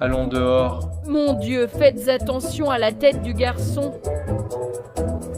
Allons dehors. Mon Dieu, faites attention à la tête du garçon.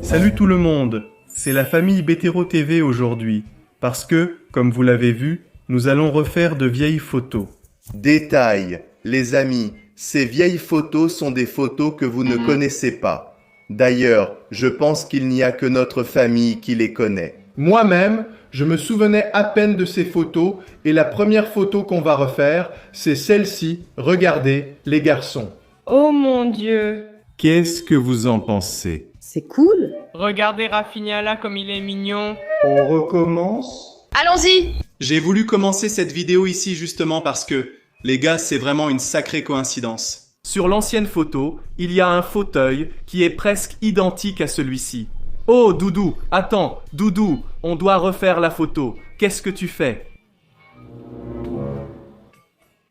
Salut tout le monde, c'est la famille Bétéro TV aujourd'hui, parce que, comme vous l'avez vu, nous allons refaire de vieilles photos. Détail, les amis, ces vieilles photos sont des photos que vous ne connaissez pas. D'ailleurs, je pense qu'il n'y a que notre famille qui les connaît. Moi-même, je me souvenais à peine de ces photos et la première photo qu'on va refaire, c'est celle-ci. Regardez, les garçons. Oh mon Dieu! Qu'est-ce que vous en pensez? C'est cool. Regardez Rafinha là comme il est mignon. On recommence? Allons-y! J'ai voulu commencer cette vidéo ici justement parce que, les gars, c'est vraiment une sacrée coïncidence. Sur l'ancienne photo, il y a un fauteuil qui est presque identique à celui-ci. Oh Doudou, attends, Doudou, on doit refaire la photo. Qu'est-ce que tu fais?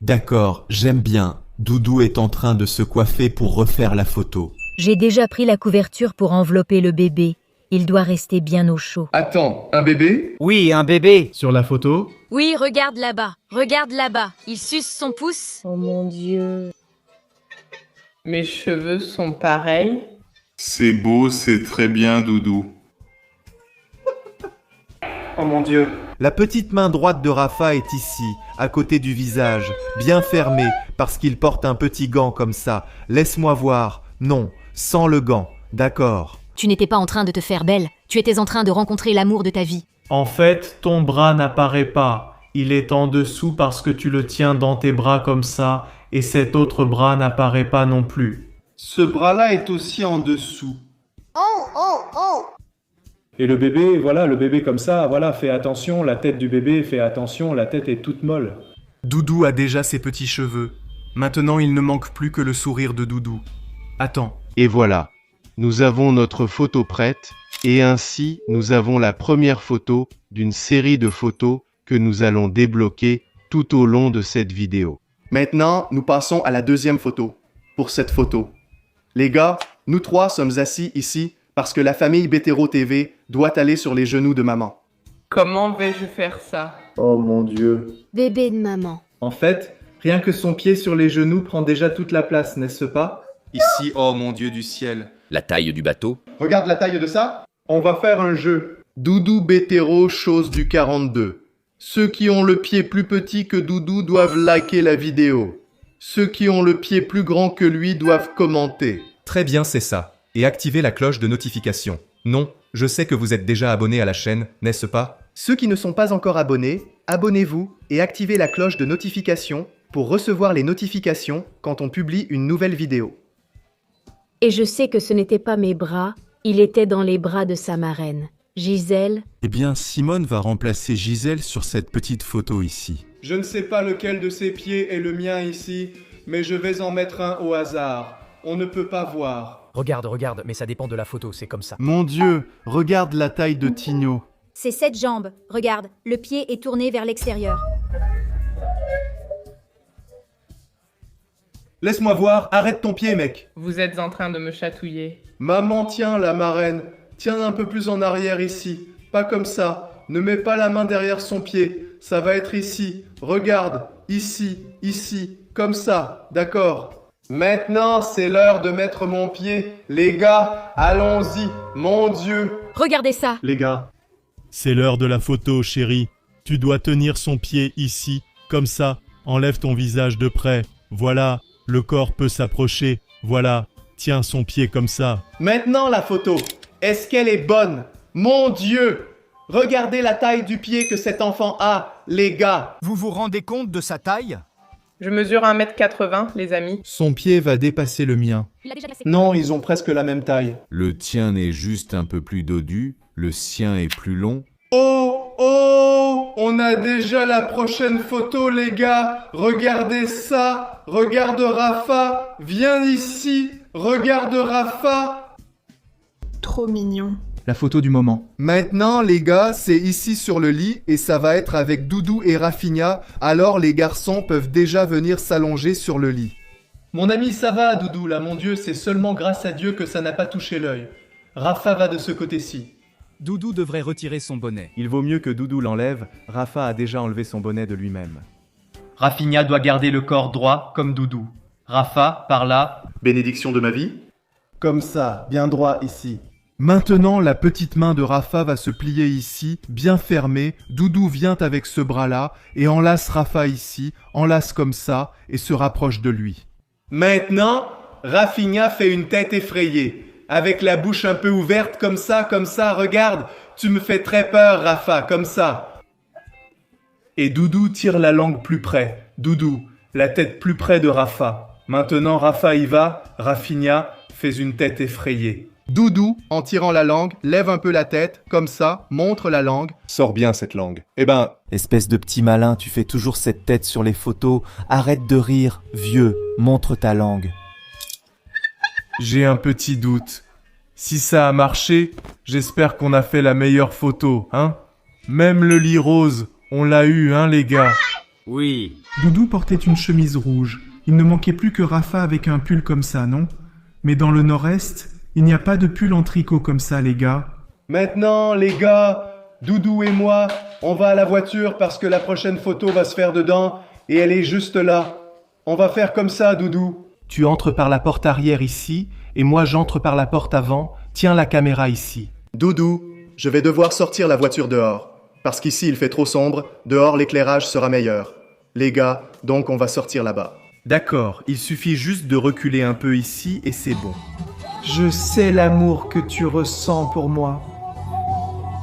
D'accord, j'aime bien. Doudou est en train de se coiffer pour refaire la photo. J'ai déjà pris la couverture pour envelopper le bébé. Il doit rester bien au chaud. Attends, un bébé? Oui, un bébé. Sur la photo? Oui, regarde là-bas. Il suce son pouce. Oh mon Dieu. Mes cheveux sont pareils. C'est beau, c'est très bien, Doudou. Oh mon Dieu. La petite main droite de Rafa est ici, à côté du visage, bien fermée, parce qu'il porte un petit gant comme ça. Laisse-moi voir. Non, sans le gant. D'accord. Tu n'étais pas en train de te faire belle. Tu étais en train de rencontrer l'amour de ta vie. En fait, ton bras n'apparaît pas. Il est en dessous parce que tu le tiens dans tes bras comme ça, et cet autre bras n'apparaît pas non plus. Ce bras-là est aussi en dessous. Et le bébé, voilà, le bébé comme ça, voilà, fais attention, la tête du bébé, fais attention, la tête est toute molle. Doudou a déjà ses petits cheveux. Maintenant, il ne manque plus que le sourire de Doudou. Attends. Et voilà, nous avons notre photo prête, et ainsi nous avons la première photo d'une série de photos que nous allons débloquer tout au long de cette vidéo. Maintenant, nous passons à la deuxième photo, pour cette photo. Les gars, nous trois sommes assis ici parce que la famille Bétéro TV doit aller sur les genoux de maman. Comment vais-je faire ça? Oh mon Dieu. Bébé de maman. En fait, rien que son pied sur les genoux prend déjà toute la place, n'est-ce pas? Ici, oh mon Dieu du ciel. La taille du bateau. Regarde la taille de ça. On va faire un jeu. Doudou Bétéro, chose du 42. Ceux qui ont le pied plus petit que Doudou doivent liker la vidéo. Ceux qui ont le pied plus grand que lui doivent commenter. Très bien, c'est ça. Et activez la cloche de notification. Non, je sais que vous êtes déjà abonné à la chaîne, n'est-ce pas? Ceux qui ne sont pas encore abonnés, abonnez-vous et activez la cloche de notification pour recevoir les notifications quand on publie une nouvelle vidéo. Et je sais que ce n'était pas mes bras, il était dans les bras de sa marraine. Gisèle. Eh bien, Simone va remplacer Gisèle sur cette petite photo ici. Je ne sais pas lequel de ses pieds est le mien ici, mais je vais en mettre un au hasard. On ne peut pas voir. Regarde, mais ça dépend de la photo, c'est comme ça. Mon Dieu, regarde la taille de Tigno. C'est cette jambe. Regarde, le pied est tourné vers l'extérieur. Laisse-moi voir, arrête ton pied, mec. Vous êtes en train de me chatouiller. Maman, tiens, la marraine. Tiens un peu plus en arrière ici. Pas comme ça. Ne mets pas la main derrière son pied. Ça va être ici. Regarde. Ici. Comme ça. D'accord. Maintenant, c'est l'heure de mettre mon pied. Les gars, allons-y. Mon Dieu. Regardez ça. Les gars, c'est l'heure de la photo, chérie. Tu dois tenir son pied ici, comme ça. Enlève ton visage de près. Voilà, le corps peut s'approcher. Voilà, tiens son pied comme ça. Maintenant, la photo. Est-ce qu'elle est bonne? Mon Dieu! Regardez la taille du pied que cet enfant a, les gars. Vous vous rendez compte de sa taille? Je mesure 1m80, les amis. Son pied va dépasser le mien. Non, ils ont presque la même taille. Le tien est juste un peu plus dodu, le sien est plus long. Oh! On a déjà la prochaine photo, les gars. Regardez ça. Regarde Rafa. Viens ici. Regarde Rafa. Trop mignon. La photo du moment. Maintenant, les gars, c'est ici sur le lit et ça va être avec Doudou et Rafinha. Alors, les garçons peuvent déjà venir s'allonger sur le lit. Mon ami, ça va, Doudou, là, mon Dieu, c'est seulement grâce à Dieu que ça n'a pas touché l'œil. Rafa va de ce côté-ci. Doudou devrait retirer son bonnet. il vaut mieux que Doudou l'enlève. Rafa a déjà enlevé son bonnet de lui-même. Rafinha doit garder le corps droit comme Doudou. Rafa, par là. Bénédiction de ma vie. Comme ça, bien droit ici. Maintenant, la petite main de Rafa va se plier ici, bien fermée. Doudou vient avec ce bras-là et enlace Rafa ici, enlace comme ça et se rapproche de lui. Maintenant, Rafinha fait une tête effrayée. Avec la bouche un peu ouverte comme ça, regarde. Tu me fais très peur, Rafa, comme ça. Et Doudou tire la langue plus près. Doudou, la tête plus près de Rafa. Maintenant, Rafa y va. Rafinha fait une tête effrayée. Doudou, en tirant la langue, lève un peu la tête, comme ça, montre la langue. Sors bien cette langue. Eh ben... Espèce de petit malin, tu fais toujours cette tête sur les photos. Arrête de rire, vieux, montre ta langue. J'ai un petit doute. Si ça a marché, j'espère qu'on a fait la meilleure photo, hein? Même le lit rose, on l'a eu, hein les gars? Oui. Doudou portait une chemise rouge. Il ne manquait plus que Rafa avec un pull comme ça, non? Mais dans le nord-est, il n'y a pas de pull en tricot comme ça, les gars. Maintenant, les gars, Doudou et moi, on va à la voiture parce que la prochaine photo va se faire dedans et elle est juste là. On va faire comme ça, Doudou. Tu entres par la porte arrière ici, et moi j'entre par la porte avant. Tiens la caméra ici. Doudou, je vais devoir sortir la voiture dehors. Parce qu'ici il fait trop sombre, dehors l'éclairage sera meilleur. Les gars, donc on va sortir là-bas. D'accord, il suffit juste de reculer un peu ici et c'est bon. Je sais l'amour que tu ressens pour moi.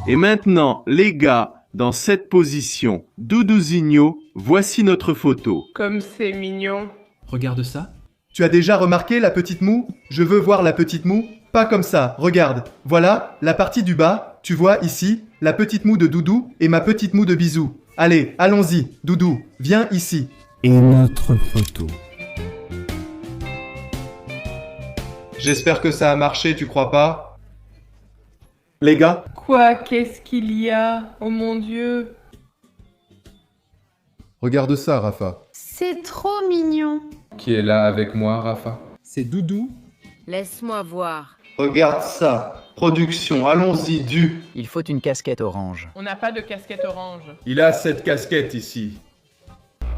Et maintenant, les gars, dans cette position, Doudouzinho, voici notre photo. Comme c'est mignon. Regarde ça. Tu as déjà remarqué la petite moue? Je veux voir la petite moue. Pas comme ça, regarde. Voilà, la partie du bas, tu vois ici, la petite moue de Doudou et ma petite moue de Bisou. Allez, allons-y, Doudou, viens ici. Et notre photo. J'espère que ça a marché, tu crois pas? Les gars? Quoi? Qu'est-ce qu'il y a? Oh mon Dieu. Regarde ça, Rafa. C'est trop mignon. Qui est là avec moi, Rafa? C'est Doudou. Laisse-moi voir. Regarde ça. Production, allons-y, du. Il faut une casquette orange. On n'a pas de casquette orange. Il a cette casquette ici.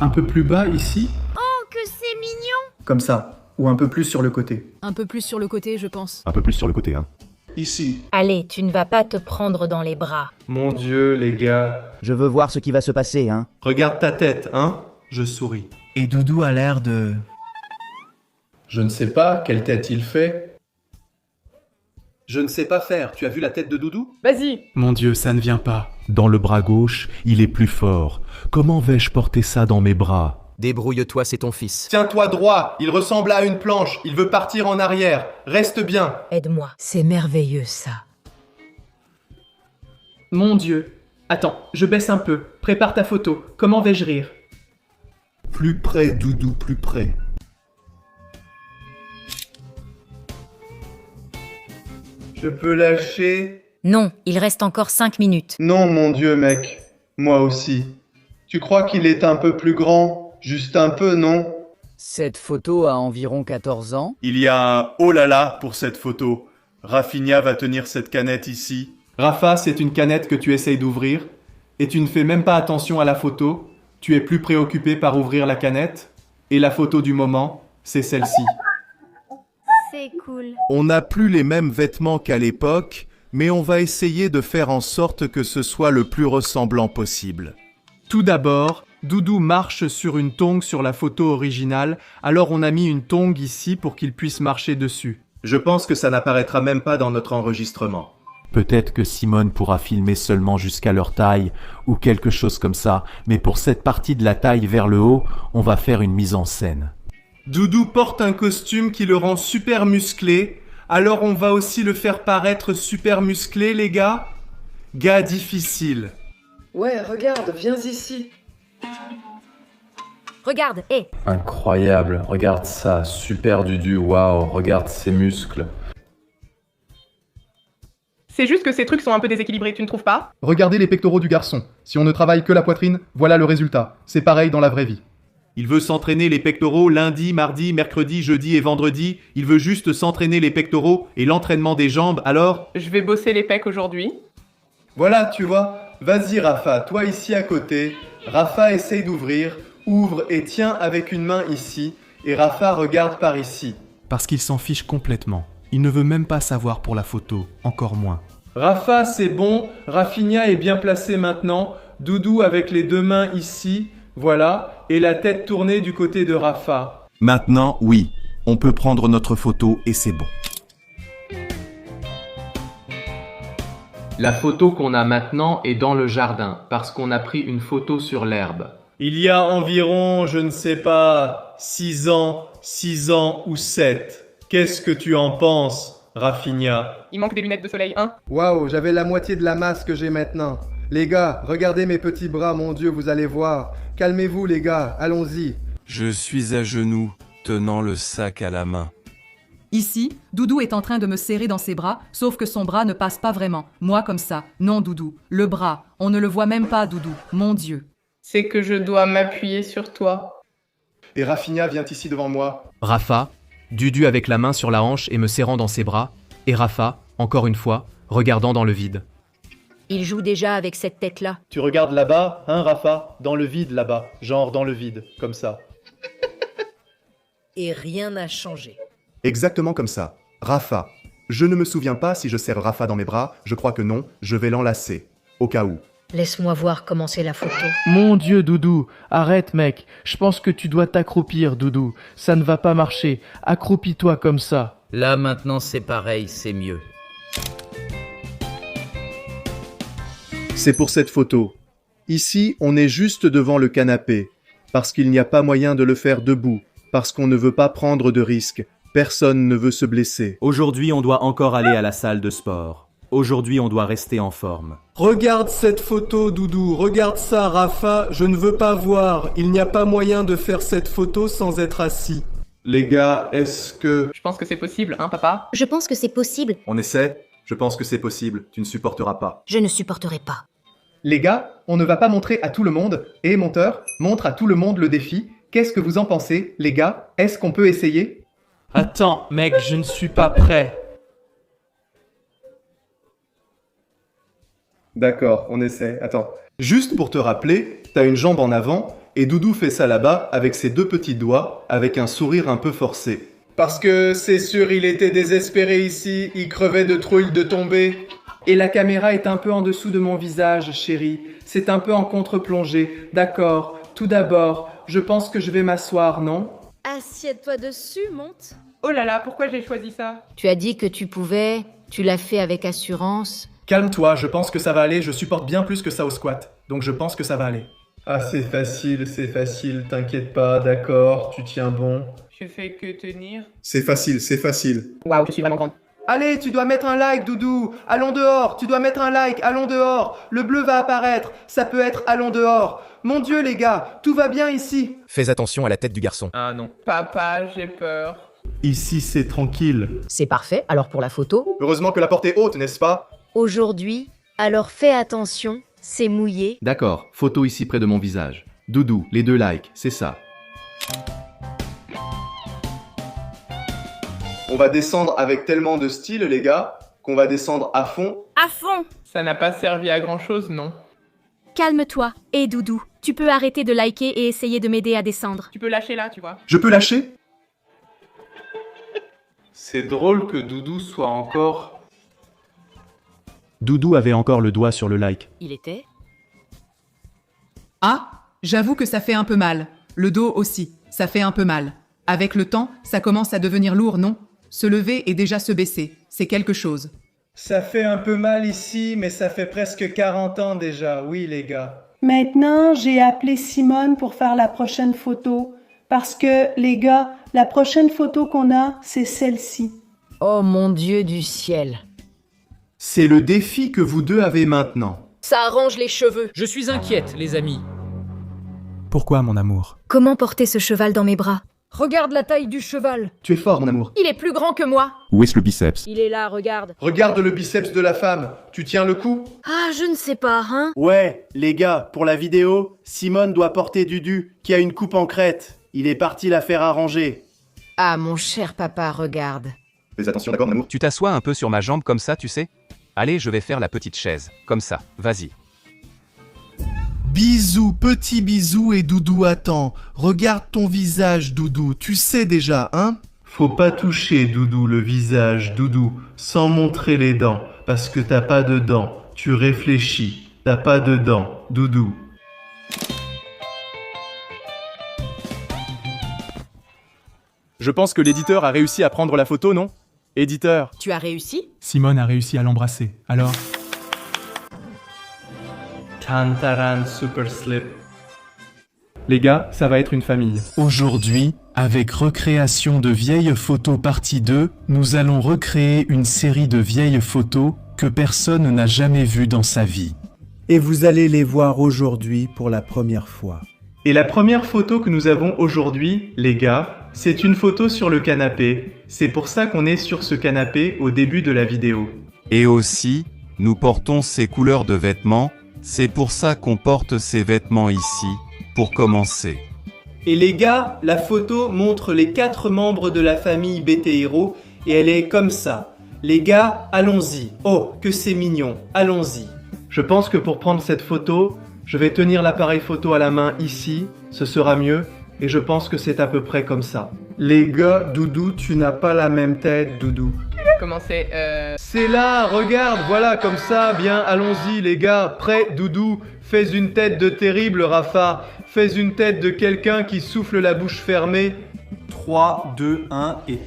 Un peu plus bas ici. Oh, que c'est mignon! Comme ça. Ou un peu plus sur le côté. Un peu plus sur le côté, je pense. Un peu plus sur le côté, hein. Ici. Allez, tu ne vas pas te prendre dans les bras. Mon Dieu, les gars. Je veux voir ce qui va se passer, hein. Regarde ta tête, hein? Je souris. Et Doudou a l'air de... Je ne sais pas quelle tête il fait. Je ne sais pas faire. Tu as vu la tête de Doudou? Vas-y. Mon Dieu, ça ne vient pas. Dans le bras gauche, il est plus fort. Comment vais-je porter ça dans mes bras? Débrouille-toi, c'est ton fils. Tiens-toi droit. Il ressemble à une planche. Il veut partir en arrière. Reste bien. Aide-moi, c'est merveilleux ça. Mon Dieu. Attends, je baisse un peu. Prépare ta photo. Comment vais-je rire? Plus près, Doudou, plus près. Je peux lâcher? Non, il reste encore 5 minutes. Non, mon Dieu, mec. Moi aussi. Tu crois qu'il est un peu plus grand? Juste un peu, non? Cette photo a environ 14 ans. Il y a un oh là là pour cette photo. Rafinha va tenir cette canette ici. Rafa, c'est une canette que tu essayes d'ouvrir. Et tu ne fais même pas attention à la photo. Tu es plus préoccupé par ouvrir la canette. Et la photo du moment, c'est celle-ci. C'est cool. On n'a plus les mêmes vêtements qu'à l'époque, mais on va essayer de faire en sorte que ce soit le plus ressemblant possible. Tout d'abord, Doudou marche sur une tongue sur la photo originale, alors on a mis une tongue ici pour qu'il puisse marcher dessus. Je pense que ça n'apparaîtra même pas dans notre enregistrement. Peut-être que Simone pourra filmer seulement jusqu'à leur taille, ou quelque chose comme ça, mais pour cette partie de la taille vers le haut, on va faire une mise en scène. Doudou porte un costume qui le rend super musclé, alors on va aussi le faire paraître super musclé, les gars? Gars difficile. Ouais, regarde, viens ici. Regarde, hé. Incroyable, regarde ça, super Dudu, waouh, regarde ses muscles. C'est juste que ces trucs sont un peu déséquilibrés, tu ne trouves pas? Regardez les pectoraux du garçon. Si on ne travaille que la poitrine, voilà le résultat. C'est pareil dans la vraie vie. Il veut s'entraîner les pectoraux lundi, mardi, mercredi, jeudi et vendredi. Il veut juste s'entraîner les pectoraux et l'entraînement des jambes, alors... Je vais bosser les pecs aujourd'hui. Voilà, tu vois. Vas-y, Rafa, toi ici à côté. Rafa essaye d'ouvrir. Ouvre et tiens avec une main ici. Et Rafa regarde par ici. Parce qu'il s'en fiche complètement. Il ne veut même pas savoir pour la photo, encore moins. Rafa, c'est bon. Rafinha est bien placé maintenant. Doudou avec les deux mains ici. Voilà. Et la tête tournée du côté de Rafa. Maintenant, oui. On peut prendre notre photo et c'est bon. La photo qu'on a maintenant est dans le jardin, parce qu'on a pris une photo sur l'herbe. Il y a environ, je ne sais pas, 6 ans ou 7. Qu'est-ce que tu en penses, Rafinha? Il manque des lunettes de soleil, hein? Waouh, j'avais la moitié de la masse que j'ai maintenant. Les gars, regardez mes petits bras, mon Dieu, vous allez voir. Calmez-vous les gars, allons-y. Je suis à genoux, tenant le sac à la main. Ici, Doudou est en train de me serrer dans ses bras, sauf que son bras ne passe pas vraiment. Moi comme ça. Non, Doudou. Le bras. On ne le voit même pas, Doudou. Mon Dieu. C'est que je dois m'appuyer sur toi. Et Rafinha vient ici devant moi. Rafa, Dudu avec la main sur la hanche et me serrant dans ses bras, et Rafa, encore une fois, regardant dans le vide. Il joue déjà avec cette tête-là. Tu regardes là-bas, hein Rafa? Dans le vide là-bas. Genre dans le vide, comme ça. Et rien n'a changé. Exactement comme ça. Rafa. Je ne me souviens pas si je serre Rafa dans mes bras, je crois que non, je vais l'enlacer. Au cas où. Laisse-moi voir comment c'est la photo. Mon Dieu, Doudou, arrête mec. Je pense que tu dois t'accroupir, Doudou. Ça ne va pas marcher. Accroupis-toi comme ça. Là maintenant c'est pareil, c'est mieux. C'est pour cette photo. Ici, on est juste devant le canapé, parce qu'il n'y a pas moyen de le faire debout, parce qu'on ne veut pas prendre de risques. Personne ne veut se blesser. Aujourd'hui, on doit encore aller à la salle de sport. Aujourd'hui, on doit rester en forme. Regarde cette photo, Doudou. Regarde ça, Rafa. Je ne veux pas voir. Il n'y a pas moyen de faire cette photo sans être assis. Les gars, est-ce que... Je pense que c'est possible, hein, papa? Je pense que c'est possible. On essaie? Je pense que c'est possible. Tu ne supporteras pas. Je ne supporterai pas. Les gars, on ne va pas montrer à tout le monde. Et monteur, montre à tout le monde le défi. Qu'est-ce que vous en pensez, les gars? Est-ce qu'on peut essayer? Attends, mec, je ne suis pas prêt. D'accord, on essaie. Attends. Juste pour te rappeler, t'as une jambe en avant et Doudou fait ça là-bas avec ses deux petits doigts, avec un sourire un peu forcé. Parce que c'est sûr, il était désespéré ici, il crevait de trouille de tomber. Et la caméra est un peu en dessous de mon visage, chérie. C'est un peu en contre-plongée. D'accord, tout d'abord, je pense que je vais m'asseoir, non? Assieds-toi dessus, monte. Oh là là, pourquoi j'ai choisi ça? Tu as dit que tu pouvais, tu l'as fait avec assurance. Calme-toi, je pense que ça va aller, je supporte bien plus que ça au squat. Donc je pense que ça va aller. Ah, c'est facile, t'inquiète pas, d'accord, tu tiens bon. Je fais que tenir. C'est facile. Waouh, je suis vraiment grande. Allez, tu dois mettre un like, Doudou. Allons dehors, tu dois mettre un like, allons dehors. Le bleu va apparaître, ça peut être allons dehors. Mon Dieu, les gars, tout va bien ici. Fais attention à la tête du garçon. Ah non. Papa, j'ai peur. Ici, c'est tranquille. C'est parfait, alors pour la photo. Heureusement que la porte est haute, n'est-ce pas? Aujourd'hui, alors fais attention, c'est mouillé. D'accord, photo ici près de mon visage. Doudou, les 2 likes, c'est ça. On va descendre avec tellement de style, les gars, qu'on va descendre à fond. À fond. Ça n'a pas servi à grand-chose, non? Calme-toi. Et Doudou, tu peux arrêter de liker et essayer de m'aider à descendre. Tu peux lâcher là, tu vois. Je peux lâcher? C'est drôle que Doudou soit encore... Doudou avait encore le doigt sur le like. Il était? Ah, j'avoue que ça fait un peu mal. Le dos aussi, ça fait un peu mal. Avec le temps, ça commence à devenir lourd, non? Se lever et déjà se baisser, c'est quelque chose. Ça fait un peu mal ici, mais ça fait presque 40 ans déjà, oui les gars. Maintenant, j'ai appelé Simone pour faire la prochaine photo. Parce que, les gars, la prochaine photo qu'on a, c'est celle-ci. Oh mon Dieu du ciel. C'est le défi que vous deux avez maintenant. Ça arrange les cheveux. Je suis inquiète, les amis. Pourquoi, mon amour? Comment porter ce cheval dans mes bras? Regarde la taille du cheval. Tu es fort, mon amour. Il est plus grand que moi. Où est-ce le biceps? Il est là, regarde. Regarde le biceps de la femme. Tu tiens le coup? Ah, je ne sais pas, hein. Ouais, les gars, pour la vidéo, Simone doit porter Dudu, qui a une coupe en crête. Il est parti la faire arranger. Ah, mon cher papa, regarde. Fais attention, d'accord, mon amour? Tu t'assois un peu sur ma jambe comme ça, tu sais? Allez, je vais faire la petite chaise. Comme ça, vas-y. Bisous, petit bisou et Doudou attend. Regarde ton visage, Doudou. Tu sais déjà, hein? Faut pas toucher, Doudou, le visage, Doudou, sans montrer les dents, parce que t'as pas de dents. Tu réfléchis, t'as pas de dents, Doudou. Je pense que l'éditeur a réussi à prendre la photo, non? Éditeur. Tu as réussi? Simone a réussi à l'embrasser. Alors? Tantaran Super Slip. Les gars, ça va être une famille. Aujourd'hui, avec recréation de vieilles photos partie 2, nous allons recréer une série de vieilles photos que personne n'a jamais vues dans sa vie. Et vous allez les voir aujourd'hui pour la première fois. Et la première photo que nous avons aujourd'hui, les gars, c'est une photo sur le canapé. C'est pour ça qu'on est sur ce canapé au début de la vidéo. Et aussi, nous portons ces couleurs de vêtements, c'est pour ça qu'on porte ces vêtements ici, pour commencer. Et les gars, la photo montre les 4 membres de la famille BT-Hero et elle est comme ça. Les gars, allons-y. Oh, que c'est mignon, allons-y. Je pense que pour prendre cette photo, je vais tenir l'appareil photo à la main ici, ce sera mieux, et je pense que c'est à peu près comme ça. Les gars, Doudou, tu n'as pas la même tête, Doudou. Comment c'est C'est là, regarde, voilà, comme ça, bien, allons-y les gars, prêt, Doudou, fais une tête de terrible, Rafa, fais une tête de quelqu'un qui souffle la bouche fermée. 3, 2, 1 et...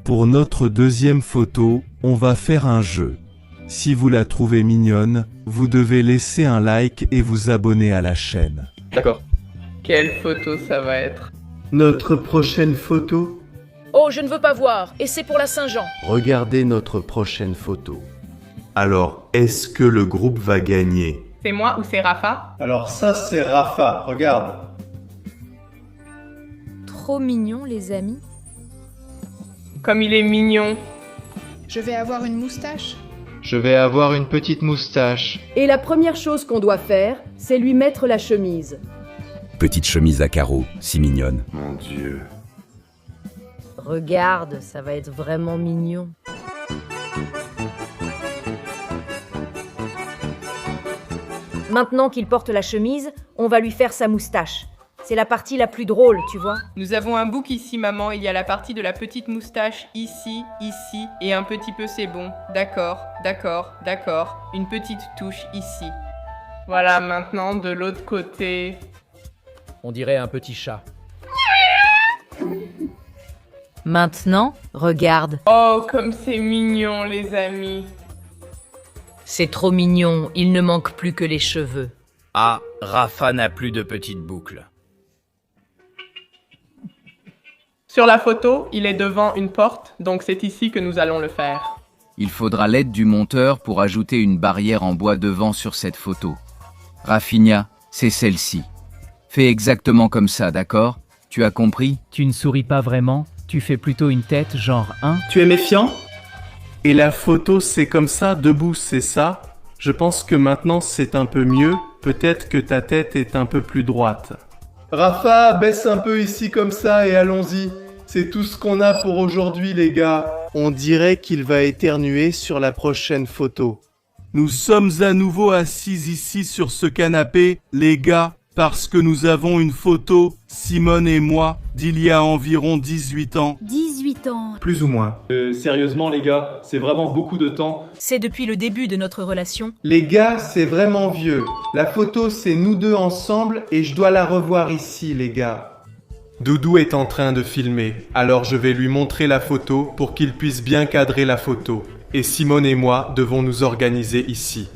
Pour notre deuxième photo, on va faire un jeu. Si vous la trouvez mignonne, vous devez laisser un like et vous abonner à la chaîne. D'accord. Quelle photo ça va être? Notre prochaine photo? Oh, je ne veux pas voir, et c'est pour la Saint-Jean. Regardez notre prochaine photo. Alors, est-ce que le groupe va gagner? C'est moi ou c'est Rafa? Alors ça c'est Rafa, regarde. Trop mignon, les amis. Comme il est mignon. Je vais avoir une moustache. Je vais avoir une petite moustache. Et la première chose qu'on doit faire, c'est lui mettre la chemise. Petite chemise à carreaux, si mignonne. Mon Dieu. Regarde, ça va être vraiment mignon. Maintenant qu'il porte la chemise, on va lui faire sa moustache. C'est la partie la plus drôle, tu vois. Nous avons un bouc ici, maman. Il y a la partie de la petite moustache ici, ici, et un petit peu c'est bon. D'accord, d'accord, d'accord. Une petite touche ici. Voilà, maintenant de l'autre côté. On dirait un petit chat. Maintenant, regarde. Oh, comme c'est mignon, les amis. C'est trop mignon, il ne manque plus que les cheveux. Ah, Rafa n'a plus de petites boucles. Sur la photo, il est devant une porte, donc c'est ici que nous allons le faire. Il faudra l'aide du monteur pour ajouter une barrière en bois devant sur cette photo. Rafinha, c'est celle-ci. Fais exactement comme ça, d'accord? Tu as compris? Tu ne souris pas vraiment, tu fais plutôt une tête genre 1. Tu es méfiant? Et la photo c'est comme ça, debout, c'est ça? Je pense que maintenant c'est un peu mieux, peut-être que ta tête est un peu plus droite. Rafa, baisse un peu ici comme ça et allons-y. C'est tout ce qu'on a pour aujourd'hui les gars. On dirait qu'il va éternuer sur la prochaine photo. Nous sommes à nouveau assis ici sur ce canapé, les gars, parce que nous avons une photo, Simone et moi, d'il y a environ 18 ans. 18 ans. Plus ou moins. Sérieusement les gars, c'est vraiment beaucoup de temps. C'est depuis le début de notre relation. Les gars, c'est vraiment vieux. La photo, c'est nous deux ensemble et je dois la revoir ici, les gars. Doudou est en train de filmer, alors je vais lui montrer la photo pour qu'il puisse bien cadrer la photo. Et Simone et moi devons nous organiser ici.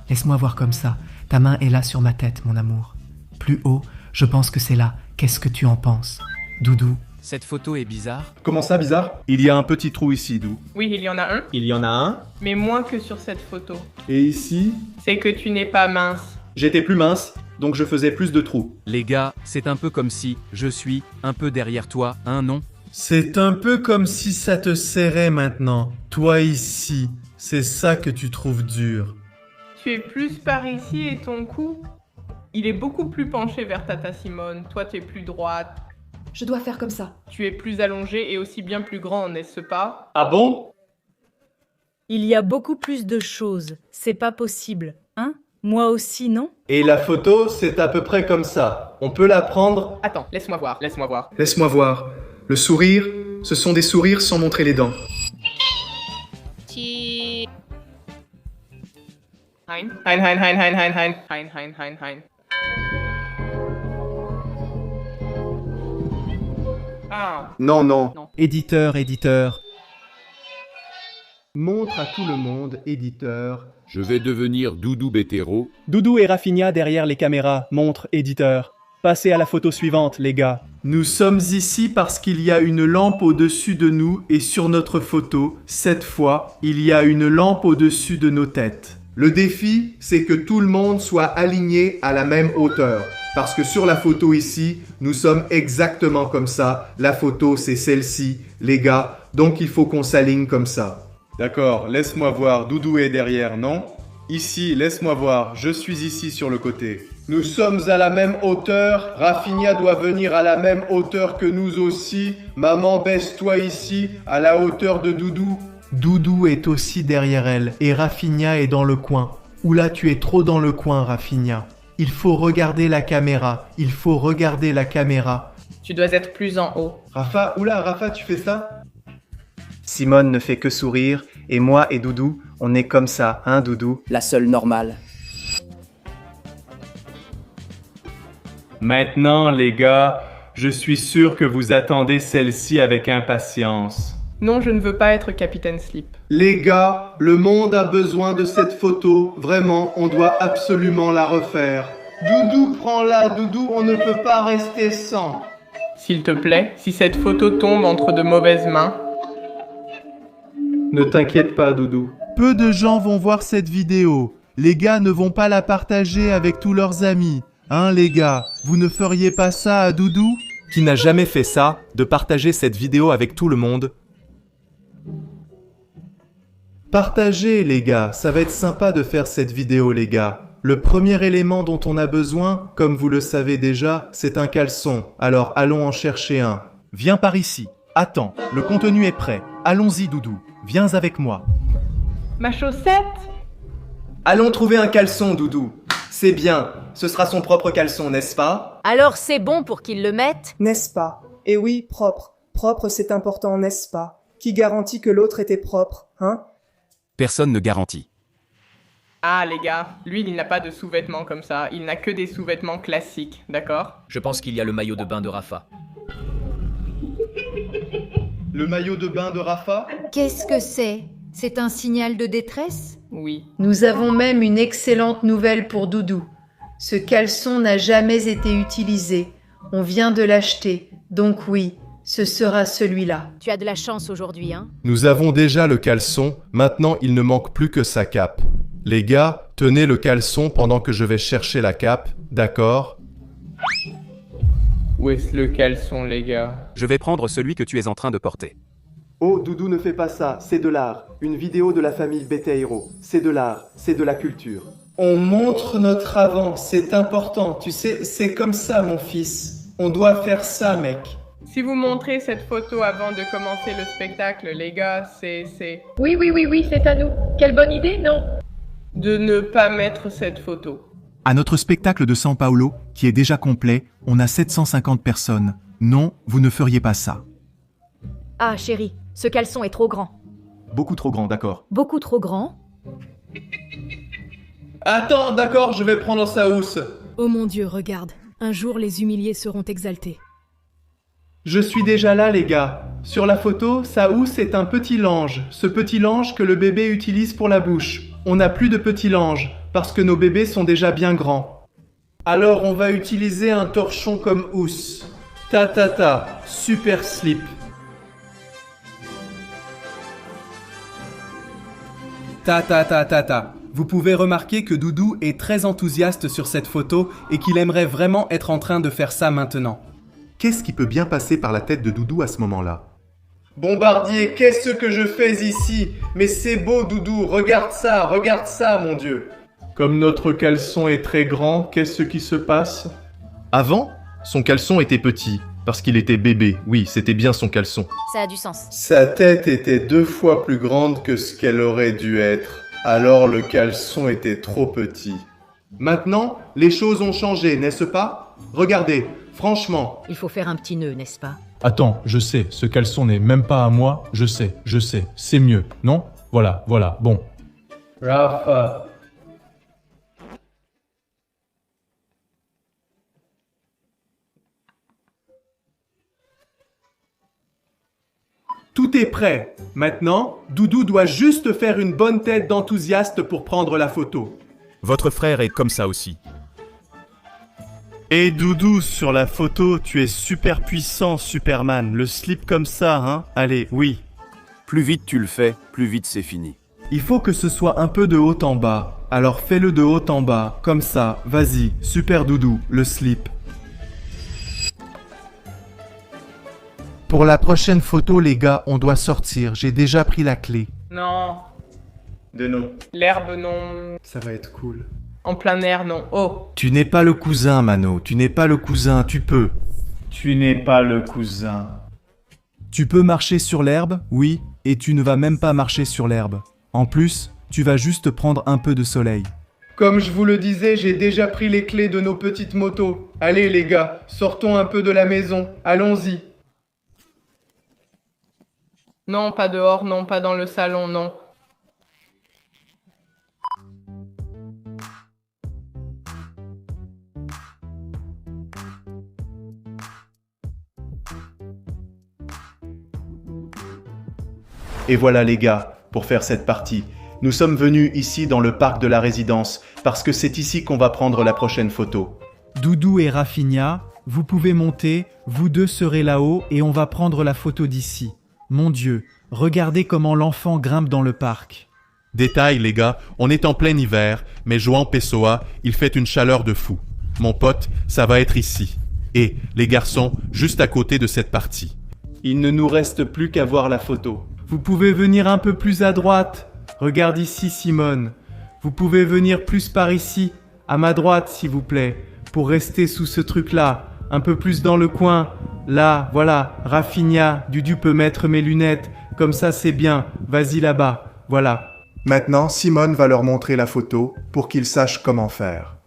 Laisse-moi voir comme ça. Ta main est là sur ma tête, mon amour. Plus haut, je pense que c'est là. Qu'est-ce que tu en penses, Doudou? Cette photo est bizarre. Comment ça, bizarre? Il y a un petit trou ici, Dou. Oui, il y en a un. Il y en a un. Mais moins que sur cette photo. Et ici? C'est que tu n'es pas mince. J'étais plus mince, donc je faisais plus de trous. Les gars, c'est un peu comme si je suis un peu derrière toi, hein, non? C'est un peu comme si ça te serrait maintenant. Toi ici, c'est ça que tu trouves dur. Tu es plus par ici et ton cou, il est beaucoup plus penché vers Tata Simone. Toi, tu es plus droite. Je dois faire comme ça. Tu es plus allongé et aussi bien plus grand, n'est-ce pas? Ah bon? Il y a beaucoup plus de choses. C'est pas possible, hein? Moi aussi, non? Et la photo, c'est à peu près comme ça. On peut la prendre... Attends, laisse-moi voir. Laisse-moi voir. Le sourire, ce sont des sourires sans montrer les dents. Hein. Ah. Non. Éditeur. Montre à tout le monde, éditeur. Je vais devenir Doudou Bétéro. Doudou et Rafinha derrière les caméras, montre, éditeur. Passez à la photo suivante, les gars. Nous sommes ici parce qu'il y a une lampe au-dessus de nous et sur notre photo, cette fois, il y a une lampe au-dessus de nos têtes. Le défi, c'est que tout le monde soit aligné à la même hauteur. Parce que sur la photo ici, nous sommes exactement comme ça. La photo, c'est celle-ci, les gars. Donc il faut qu'on s'aligne comme ça. D'accord, laisse-moi voir, Doudou est derrière, non? Ici, laisse-moi voir, je suis ici sur le côté. Nous sommes à la même hauteur, Rafinha doit venir à la même hauteur que nous aussi. Maman, baisse-toi ici, à la hauteur de Doudou. Doudou est aussi derrière elle, et Rafinha est dans le coin. Oula, tu es trop dans le coin, Rafinha. Il faut regarder la caméra, Tu dois être plus en haut. Rafa, tu fais ça? Simone ne fait que sourire, et moi et Doudou, on est comme ça, hein Doudou? La seule normale. Maintenant, les gars, je suis sûr que vous attendez celle-ci avec impatience. Non, je ne veux pas être Capitaine Slip. Les gars, le monde a besoin de cette photo. Vraiment, on doit absolument la refaire. Doudou, prends-la, Doudou, on ne peut pas rester sans. S'il te plaît, si cette photo tombe entre de mauvaises mains... Ne t'inquiète pas, Doudou. Peu de gens vont voir cette vidéo. Les gars ne vont pas la partager avec tous leurs amis. Hein, les gars, vous ne feriez pas ça à Doudou? Qui n'a jamais fait ça, de partager cette vidéo avec tout le monde? Partagez, les gars, ça va être sympa de faire cette vidéo, les gars. Le premier élément dont on a besoin, comme vous le savez déjà, c'est un caleçon. Alors allons en chercher un. Viens par ici. Attends, le contenu est prêt. Allons-y, Doudou. Viens avec moi. Ma chaussette? Allons trouver un caleçon, Doudou. C'est bien, ce sera son propre caleçon, n'est-ce pas? Alors c'est bon pour qu'il le mette? N'est-ce pas? Et oui, propre. Propre, c'est important, n'est-ce pas? Qui garantit que l'autre était propre, hein? Personne ne garantit. Ah les gars, lui il n'a pas de sous-vêtements comme ça, il n'a que des sous-vêtements classiques, d'accord? Je pense qu'il y a le maillot de bain de Rafa. Le maillot de bain de Rafa? Qu'est-ce que c'est? C'est un signal de détresse? Oui. Nous avons même une excellente nouvelle pour Doudou. Ce caleçon n'a jamais été utilisé. On vient de l'acheter. Donc oui, ce sera celui-là. Tu as de la chance aujourd'hui, hein? Nous avons déjà le caleçon, maintenant il ne manque plus que sa cape. Les gars, tenez le caleçon pendant que je vais chercher la cape, d'accord? Où est-ce le caleçon, les gars? Je vais prendre celui que tu es en train de porter. Oh, Doudou ne fait pas ça, c'est de l'art. Une vidéo de la famille Bétéro. C'est de l'art, c'est de la culture. On montre notre avant, c'est important. Tu sais, c'est comme ça, mon fils. On doit faire ça, mec. Si vous montrez cette photo avant de commencer le spectacle, les gars, c'est... Oui, c'est à nous. Quelle bonne idée, non? De ne pas mettre cette photo. À notre spectacle de São Paulo, qui est déjà complet, on a 750 personnes. Non, vous ne feriez pas ça. Ah, chérie, ce caleçon est trop grand. Beaucoup trop grand, d'accord. Beaucoup trop grand? Attends, d'accord, je vais prendre sa housse. Oh mon Dieu, regarde. Un jour, les humiliés seront exaltés. Je suis déjà là, les gars. Sur la photo, sa housse est un petit lange. Ce petit lange que le bébé utilise pour la bouche. On n'a plus de petit lange, parce que nos bébés sont déjà bien grands. Alors on va utiliser un torchon comme housse. Ta, super slip. Ta. Vous pouvez remarquer que Doudou est très enthousiaste sur cette photo et qu'il aimerait vraiment être en train de faire ça maintenant. Qu'est-ce qui peut bien passer par la tête de Doudou à ce moment-là? Bombardier, qu'est-ce que je fais ici? Mais c'est beau, Doudou, regarde ça, mon Dieu. Comme notre caleçon est très grand, qu'est-ce qui se passe? Avant, son caleçon était petit. Parce qu'il était bébé, oui, c'était bien son caleçon. Ça a du sens. Sa tête était 2 fois plus grande que ce qu'elle aurait dû être. Alors le caleçon était trop petit. Maintenant, les choses ont changé, n'est-ce pas? Regardez, franchement. Il faut faire un petit nœud, n'est-ce pas? Attends, je sais, ce caleçon n'est même pas à moi, je sais, c'est mieux, non? Voilà, bon. Rafa. Tout est prêt. Maintenant, Doudou doit juste faire une bonne tête d'enthousiaste pour prendre la photo. Votre frère est comme ça aussi. Et Doudou, sur la photo, tu es super puissant, Superman. Le slip comme ça, hein? Allez, oui. Plus vite tu le fais, plus vite c'est fini. Il faut que ce soit un peu de haut en bas. Alors fais-le de haut en bas, comme ça. Vas-y, super Doudou, le slip. Pour la prochaine photo, les gars, on doit sortir. J'ai déjà pris la clé. Non. De non. L'herbe, non. Ça va être cool. En plein air, non. Oh. Tu n'es pas le cousin, Mano. Tu n'es pas le cousin, tu peux. Tu n'es pas le cousin. Tu peux marcher sur l'herbe, oui, et tu ne vas même pas marcher sur l'herbe. En plus, tu vas juste prendre un peu de soleil. Comme je vous le disais, j'ai déjà pris les clés de nos petites motos. Allez les gars, sortons un peu de la maison. Allons-y. Non, pas dehors, non, pas dans le salon, non. Et voilà les gars, pour faire cette partie. Nous sommes venus ici dans le parc de la résidence, parce que c'est ici qu'on va prendre la prochaine photo. Doudou et Rafinha, vous pouvez monter, vous deux serez là-haut et on va prendre la photo d'ici. Mon Dieu, regardez comment l'enfant grimpe dans le parc. Détail les gars, on est en plein hiver, mais João Pessoa, il fait une chaleur de fou. Mon pote, ça va être ici. Et, les garçons, juste à côté de cette partie. Il ne nous reste plus qu'à voir la photo. Vous pouvez venir un peu plus à droite. Regarde ici, Simone. Vous pouvez venir plus par ici, à ma droite, s'il vous plaît, pour rester sous ce truc-là, un peu plus dans le coin. Là, voilà, Rafinha, Dudu peut mettre mes lunettes, comme ça c'est bien. Vas-y là-bas, voilà. Maintenant, Simone va leur montrer la photo pour qu'ils sachent comment faire.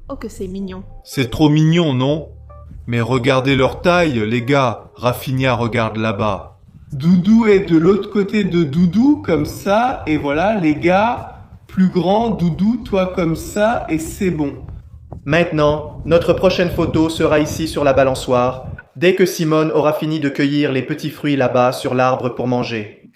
Oh que c'est mignon. C'est trop mignon, non? Mais regardez leur taille, les gars. Rafinha regarde là-bas. Doudou est de l'autre côté de Doudou, comme ça, et voilà, les gars, plus grand, Doudou, toi comme ça, et c'est bon. Maintenant, notre prochaine photo sera ici sur la balançoire, dès que Simone aura fini de cueillir les petits fruits là-bas sur l'arbre pour manger.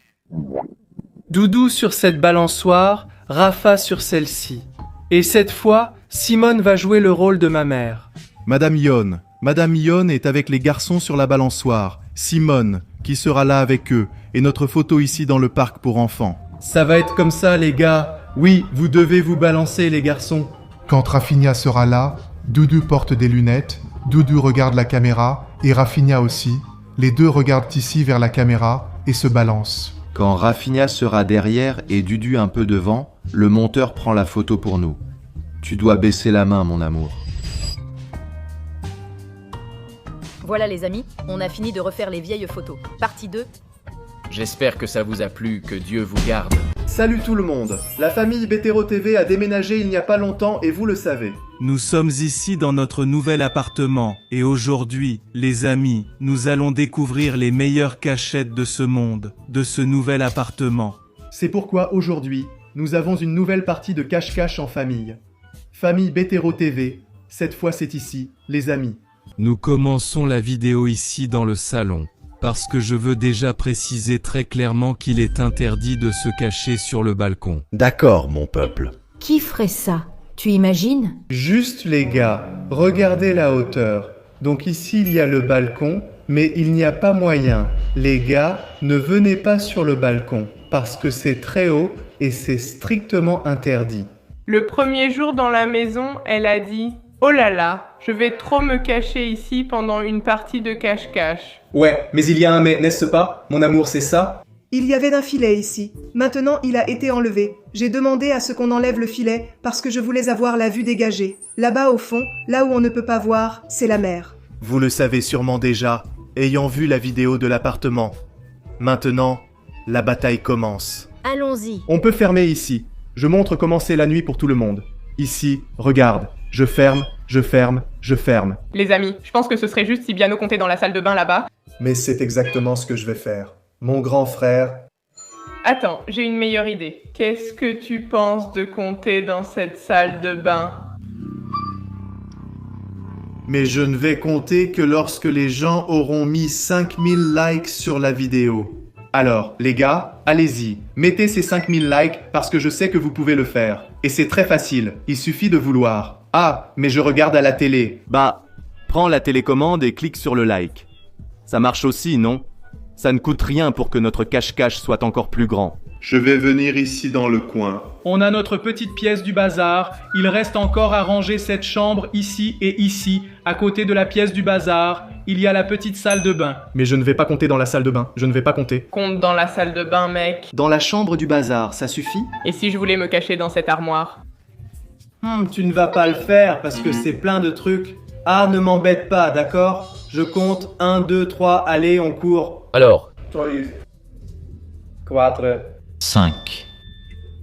Doudou sur cette balançoire, Rafa sur celle-ci. Et cette fois, Simone va jouer le rôle de ma mère. Madame Ion est avec les garçons sur la balançoire. Simone, qui sera là avec eux, et notre photo ici dans le parc pour enfants. Ça va être comme ça, les gars. Oui, vous devez vous balancer, les garçons. Quand Rafinha sera là, Doudou porte des lunettes, Doudou regarde la caméra, et Rafinha aussi. Les deux regardent ici vers la caméra et se balancent. Quand Rafinha sera derrière et Dudu un peu devant, le monteur prend la photo pour nous. Tu dois baisser la main, mon amour. Voilà les amis, on a fini de refaire les vieilles photos. Partie 2. J'espère que ça vous a plu, que Dieu vous garde. Salut tout le monde. La famille Betero TV a déménagé il n'y a pas longtemps et vous le savez. Nous sommes ici dans notre nouvel appartement et aujourd'hui, les amis, nous allons découvrir les meilleures cachettes de ce monde, de ce nouvel appartement. C'est pourquoi aujourd'hui, nous avons une nouvelle partie de cache-cache en famille. Famille Betero TV, cette fois c'est ici, les amis. Nous commençons la vidéo ici dans le salon, parce que je veux déjà préciser très clairement qu'il est interdit de se cacher sur le balcon. D'accord, mon peuple. Qui ferait ça? Tu imagines? Juste les gars, regardez la hauteur. Donc ici il y a le balcon, mais il n'y a pas moyen. Les gars, ne venez pas sur le balcon, parce que c'est très haut et c'est strictement interdit. Le premier jour dans la maison, elle a dit « Oh là là, je vais trop me cacher ici pendant une partie de cache-cache. » Ouais, mais il y a un mais, n'est-ce pas? Mon amour, c'est ça? Il y avait un filet ici. Maintenant, il a été enlevé. J'ai demandé à ce qu'on enlève le filet parce que je voulais avoir la vue dégagée. Là-bas au fond, là où on ne peut pas voir, c'est la mer. Vous le savez sûrement déjà, ayant vu la vidéo de l'appartement. Maintenant, la bataille commence. Allons-y. On peut fermer ici. Je montre comment c'est la nuit pour tout le monde. Ici, regarde. Je ferme, je ferme, je ferme. Les amis, je pense que ce serait juste si Biano comptait dans la salle de bain là-bas. Mais c'est exactement ce que je vais faire. Mon grand frère... Attends, j'ai une meilleure idée. Qu'est-ce que tu penses de compter dans cette salle de bain? Mais je ne vais compter que lorsque les gens auront mis 5000 likes sur la vidéo. Alors, les gars, allez-y, mettez ces 5000 likes parce que je sais que vous pouvez le faire. Et c'est très facile, il suffit de vouloir. Ah, mais je regarde à la télé. Bah, prends la télécommande et clique sur le like. Ça marche aussi, non? Ça ne coûte rien pour que notre cache-cache soit encore plus grand. Je vais venir ici dans le coin. On a notre petite pièce du bazar. Il reste encore à ranger cette chambre ici et ici. À côté de la pièce du bazar, il y a la petite salle de bain. Mais je ne vais pas compter dans la salle de bain. Je ne vais pas compter. Compte dans la salle de bain, mec. Dans la chambre du bazar, ça suffit? Et si je voulais me cacher dans cette armoire? Tu ne vas pas le faire parce que c'est plein de trucs. Ah, ne m'embête pas, d'accord? Je compte 1, 2, 3, allez, on court. Alors 4, 5.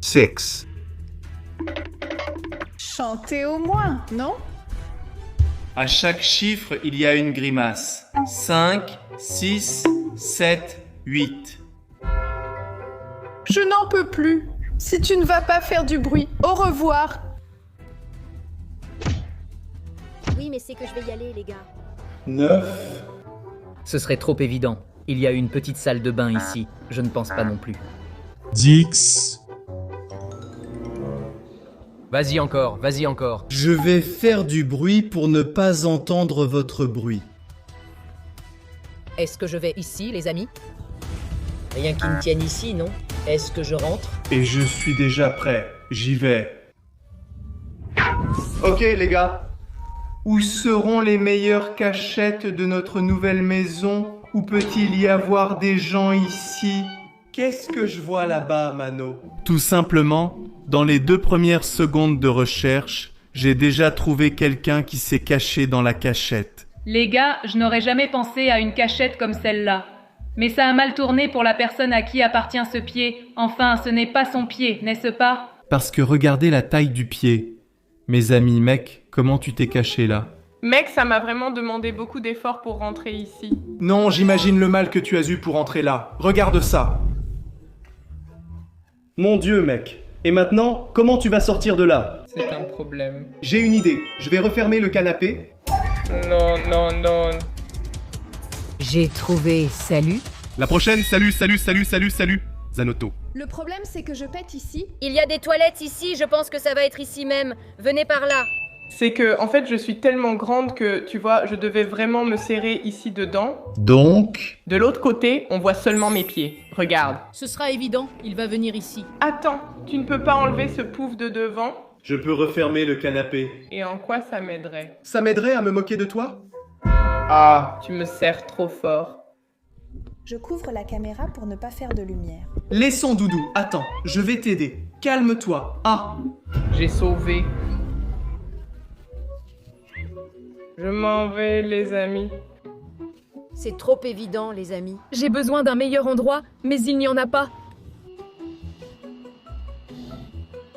6. Chantez au moins, non? À chaque chiffre, il y a une grimace. 5, 6, 7, 8. Je n'en peux plus. Si tu ne vas pas faire du bruit, au revoir. Oui, mais c'est que je vais y aller, les gars. 9. Ce serait trop évident. Il y a une petite salle de bain ici. Je ne pense pas non plus. 10. Vas-y encore, vas-y encore. Je vais faire du bruit pour ne pas entendre votre bruit. Est-ce que je vais ici, les amis? Rien qui me tienne ici, non? Est-ce que je rentre? Et je suis déjà prêt. J'y vais. Ok les gars. Où seront les meilleures cachettes de notre nouvelle maison? Où peut-il y avoir des gens ici? Qu'est-ce que je vois là-bas, Mano? Tout simplement, dans les 2 premières secondes de recherche, j'ai déjà trouvé quelqu'un qui s'est caché dans la cachette. Les gars, je n'aurais jamais pensé à une cachette comme celle-là. Mais ça a mal tourné pour la personne à qui appartient ce pied. Enfin, ce n'est pas son pied, n'est-ce pas? Parce que regardez la taille du pied. Mes amis, mec, comment tu t'es caché là? Mec, ça m'a vraiment demandé beaucoup d'efforts pour rentrer ici. Non, j'imagine le mal que tu as eu pour entrer là. Regarde ça. Mon Dieu, mec. Et maintenant, comment tu vas sortir de là? C'est un problème. J'ai une idée. Je vais refermer le canapé. Non, non, non. J'ai trouvé salut. La prochaine, salut. Zanotto. Le problème, c'est que je pète ici. Il y a des toilettes ici, je pense que ça va être ici même. Venez par là. C'est que, en fait, je suis tellement grande que, tu vois, je devais vraiment me serrer ici dedans. Donc? De l'autre côté, on voit seulement mes pieds. Regarde. Ce sera évident, il va venir ici. Attends, tu ne peux pas enlever ce pouf de devant? Je peux refermer le canapé. Et en quoi ça m'aiderait? Ça m'aiderait à me moquer de toi? Ah, tu me serres trop fort. Je couvre la caméra pour ne pas faire de lumière. Laissons Doudou. Attends, je vais t'aider. Calme-toi. Ah. J'ai sauvé. Je m'en vais, les amis. C'est trop évident, les amis. J'ai besoin d'un meilleur endroit, mais il n'y en a pas.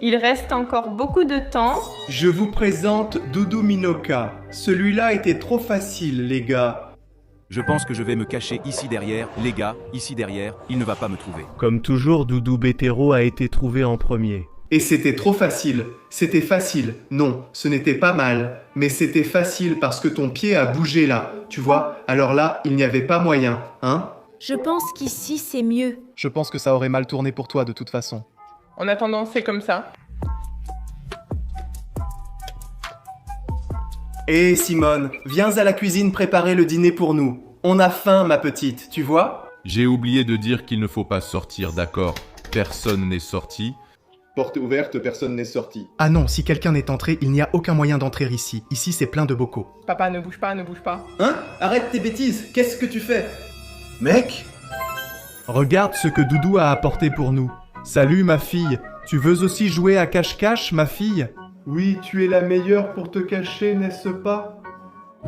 Il reste encore beaucoup de temps. Je vous présente Doudou Minoka. Celui-là était trop facile, les gars. Je pense que je vais me cacher ici derrière. Les gars, ici derrière, il ne va pas me trouver. Comme toujours, Doudou Bétéro a été trouvé en premier. Et c'était trop facile. C'était facile. Non, ce n'était pas mal. Mais c'était facile parce que ton pied a bougé là. Tu vois? Alors là, il n'y avait pas moyen, hein? Je pense qu'ici, c'est mieux. Je pense que ça aurait mal tourné pour toi de toute façon. En attendant, c'est comme ça. Hé Simone, viens à la cuisine préparer le dîner pour nous. On a faim, ma petite, tu vois? J'ai oublié de dire qu'il ne faut pas sortir, d'accord? Personne n'est sorti. Porte ouverte, personne n'est sorti. Ah non, si quelqu'un n'est entré, il n'y a aucun moyen d'entrer ici. Ici, c'est plein de bocaux. Papa, ne bouge pas, ne bouge pas. Hein? Arrête tes bêtises, qu'est-ce que tu fais? Mec? Regarde ce que Doudou a apporté pour nous. Salut ma fille, tu veux aussi jouer à cache-cache, ma fille? Oui, tu es la meilleure pour te cacher, n'est-ce pas?